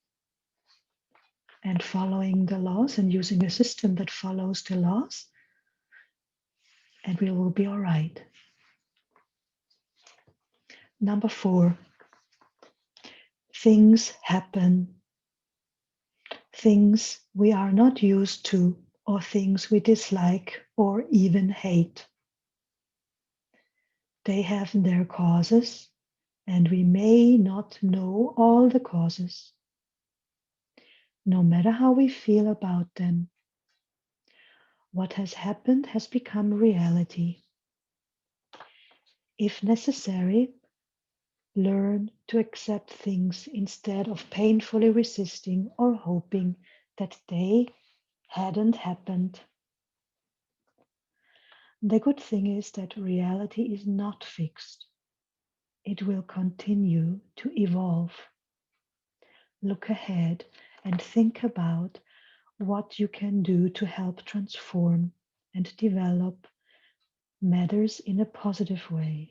and following the laws and using a system that follows the laws, and we will be all right. Number 4, things happen. Things we are not used to, or things we dislike or even hate. They have their causes, and we may not know all the causes. No matter how we feel about them, what has happened has become reality. If necessary, learn to accept things instead of painfully resisting or hoping that they hadn't happened. The good thing is that reality is not fixed. It will continue to evolve. Look ahead and think about what you can do to help transform and develop matters in a positive way.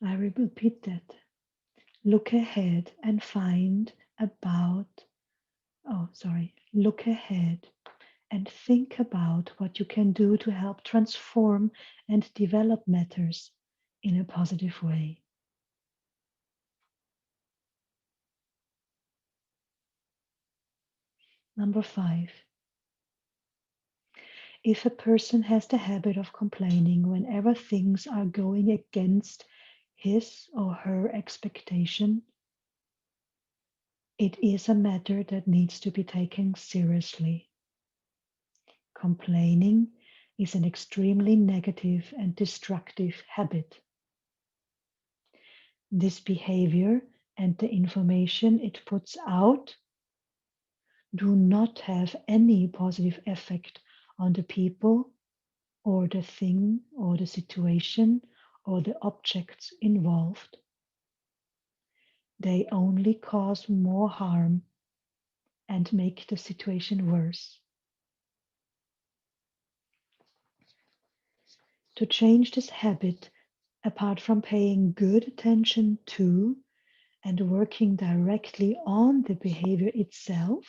I will repeat that. Look ahead and find about, look ahead and think about what you can do to help transform and develop matters in a positive way. Number 5. If a person has the habit of complaining whenever things are going against his or her expectation, it is a matter that needs to be taken seriously. Complaining is an extremely negative and destructive habit. This behavior and the information it puts out do not have any positive effect on the people or the thing or the situation or the objects involved. They only cause more harm and make the situation worse. To change this habit, apart from paying good attention to and working directly on the behavior itself,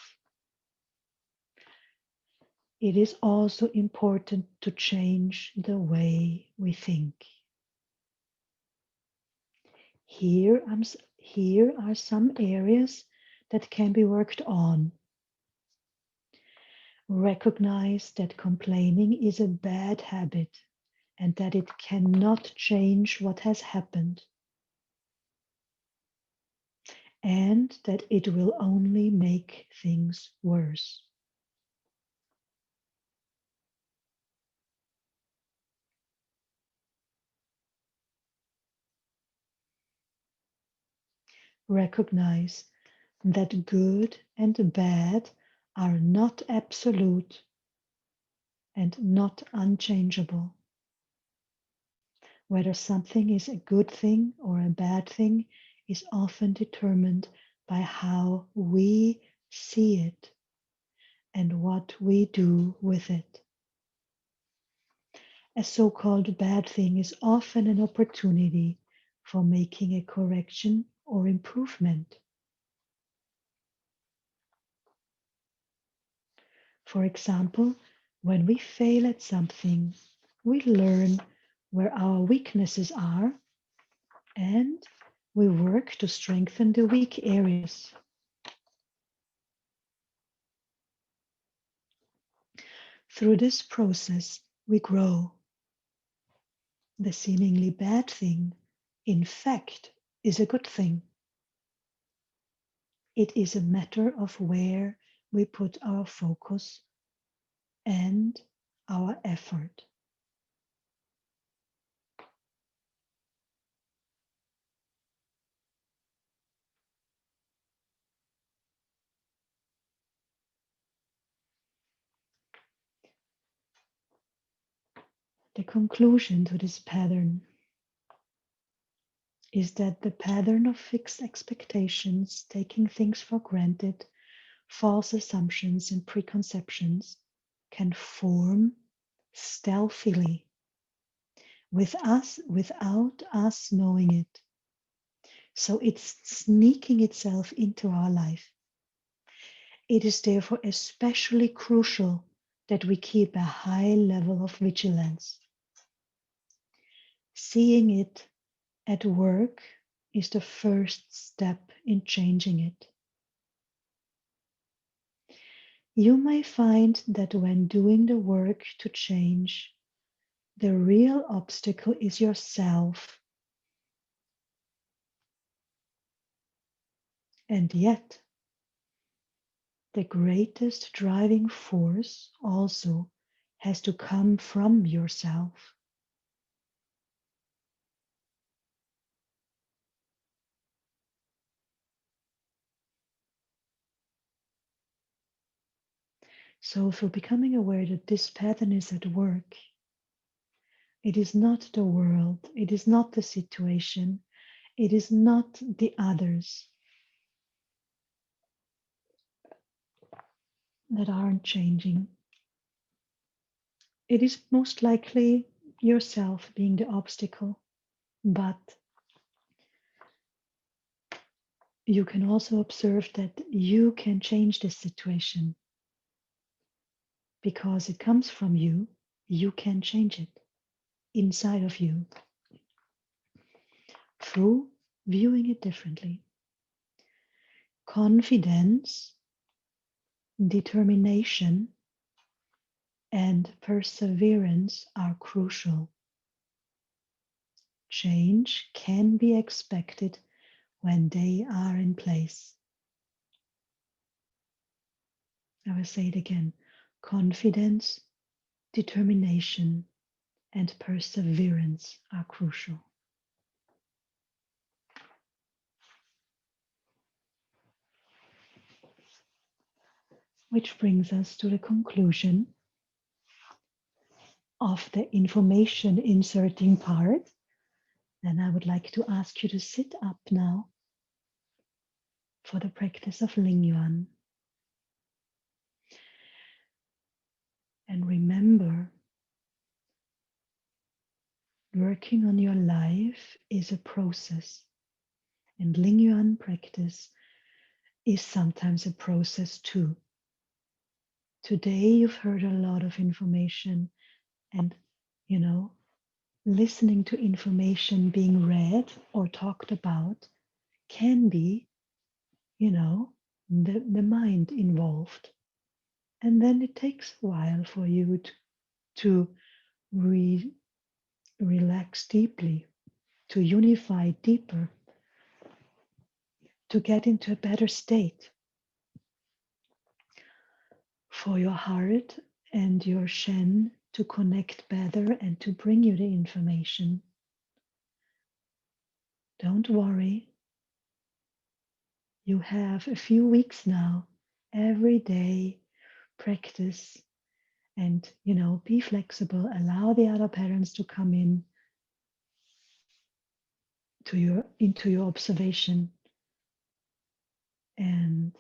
it is also important to change the way we think. Here are some areas that can be worked on. Recognize that complaining is a bad habit and that it cannot change what has happened, and that it will only make things worse. Recognize that good and bad are not absolute and not unchangeable. Whether something is a good thing or a bad thing is often determined by how we see it and what we do with it. A so-called bad thing is often an opportunity for making a correction or improvement. For example, when we fail at something, we learn where our weaknesses are and we work to strengthen the weak areas. Through this process, we grow. The seemingly bad thing, in fact, is a good thing. It is a matter of where we put our focus and our effort. The conclusion to this pattern is that the pattern of fixed expectations, taking things for granted, false assumptions, and preconceptions can form stealthily without us knowing it. So it's sneaking itself into our life. It is therefore especially crucial that we keep a high level of vigilance. Seeing it at work is the first step in changing it. You may find that when doing the work to change, the real obstacle is yourself. And yet, the greatest driving force also has to come from yourself. So, through becoming aware that this pattern is at work, it is not the world, it is not the situation, it is not the others that aren't changing. It is most likely yourself being the obstacle, but you can also observe that you can change this situation because it comes from you. You can change it inside of you through viewing it differently. Confidence, determination, and perseverance are crucial. Change can be expected when they are in place. I will say it again. Confidence, determination, and perseverance are crucial. Which brings us to the conclusion of the information inserting part. And I would like to ask you to sit up now for the practice of Ling Yuan. And remember, working on your life is a process. And Ling Yuan practice is sometimes a process too. Today you've heard a lot of information, and listening to information being read or talked about can be, the mind involved. And then it takes a while for you to relax deeply, to unify deeper, to get into a better state for your heart and your Shen to connect better and to bring you the information. Don't worry. You have a few weeks now, every day practice and, be flexible. Allow the other parents to come into your observation and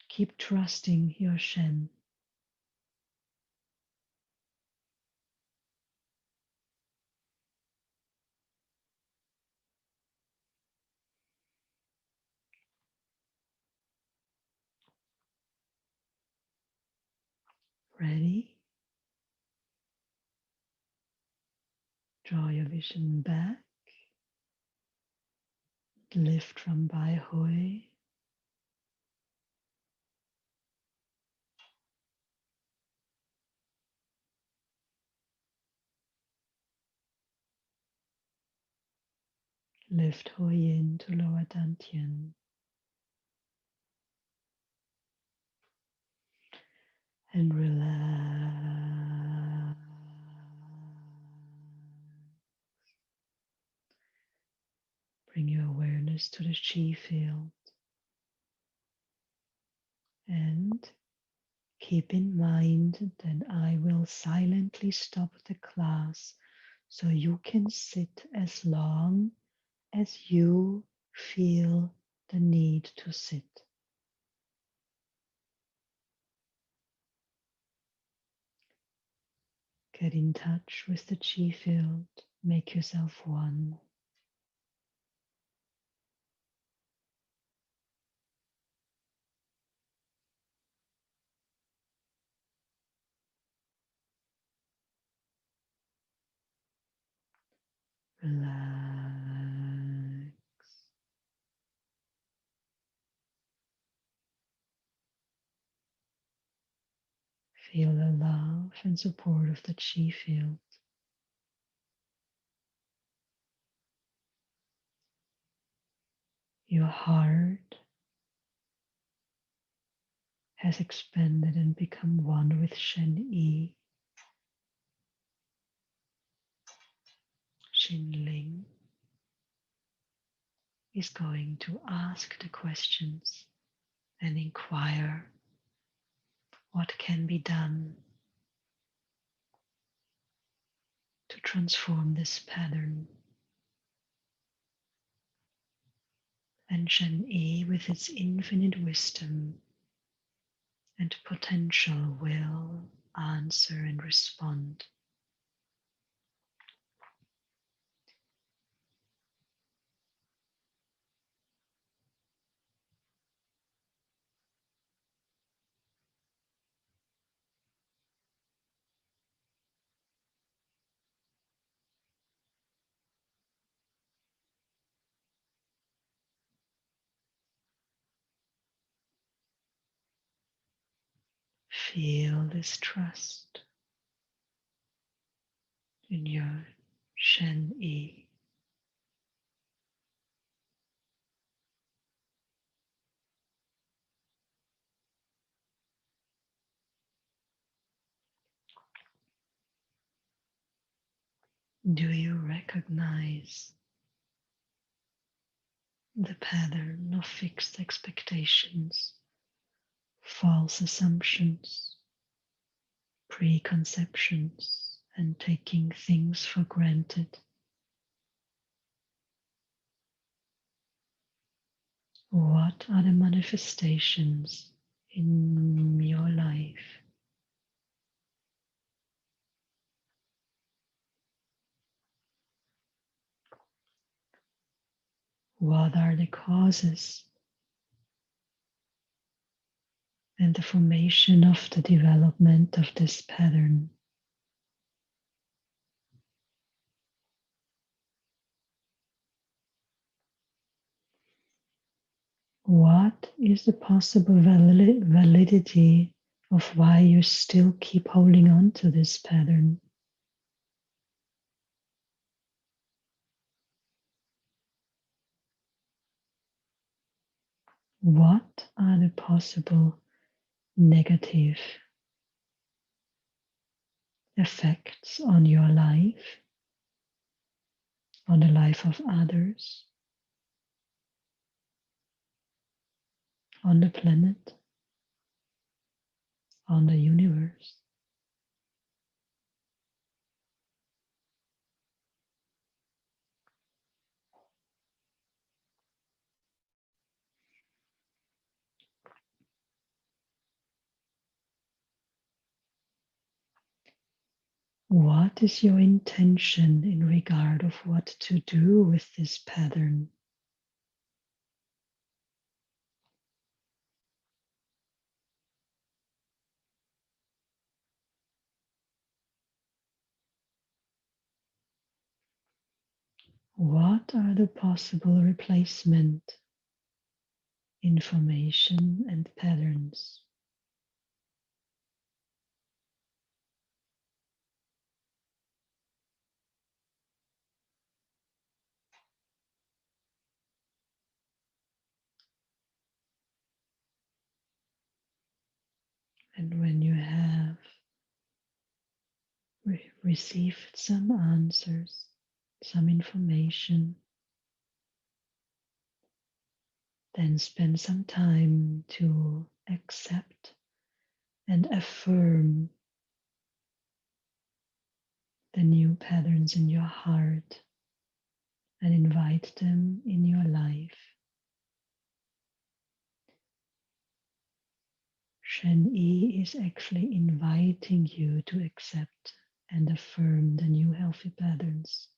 keep trusting your Shen. Ready? Draw your vision back. Lift from Bai Hui. Lift Hui Yin to lower Dantian. And relax. Bring your awareness to the Qi field. And keep in mind that I will silently stop the class so you can sit as long as you feel the need to sit. Get in touch with the Qi field. Make yourself one. Relax. Feel the love and support of the Qi field. Your heart has expanded and become one with Shen Yi. Xin Ling is going to ask the questions and inquire what can be done to transform this pattern. And Shen Yi, with its infinite wisdom and potential, will answer and respond. Feel this trust in your Shen Yi. Do you recognize the pattern of fixed expectations, false assumptions, preconceptions, and taking things for granted? What are the manifestations in your life? What are the causes and the formation of the development of this pattern? What is the possible validity of why you still keep holding on to this pattern? What are the possible negative effects on your life, on the life of others, on the planet, on the universe? What is your intention in regard of what to do with this pattern? What are the possible replacement information and patterns? And when you have received some answers, some information, then spend some time to accept and affirm the new patterns in your heart and invite them in your life. Shen Yi is actually inviting you to accept and affirm the new healthy patterns.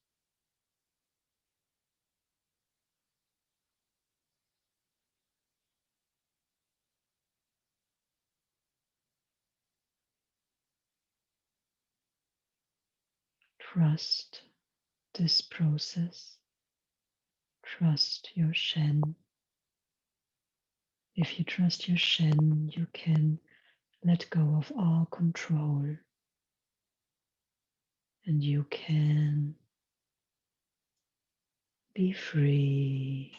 Trust this process. Trust your Shen. If you trust your Shen, you can let go of all control and you can be free.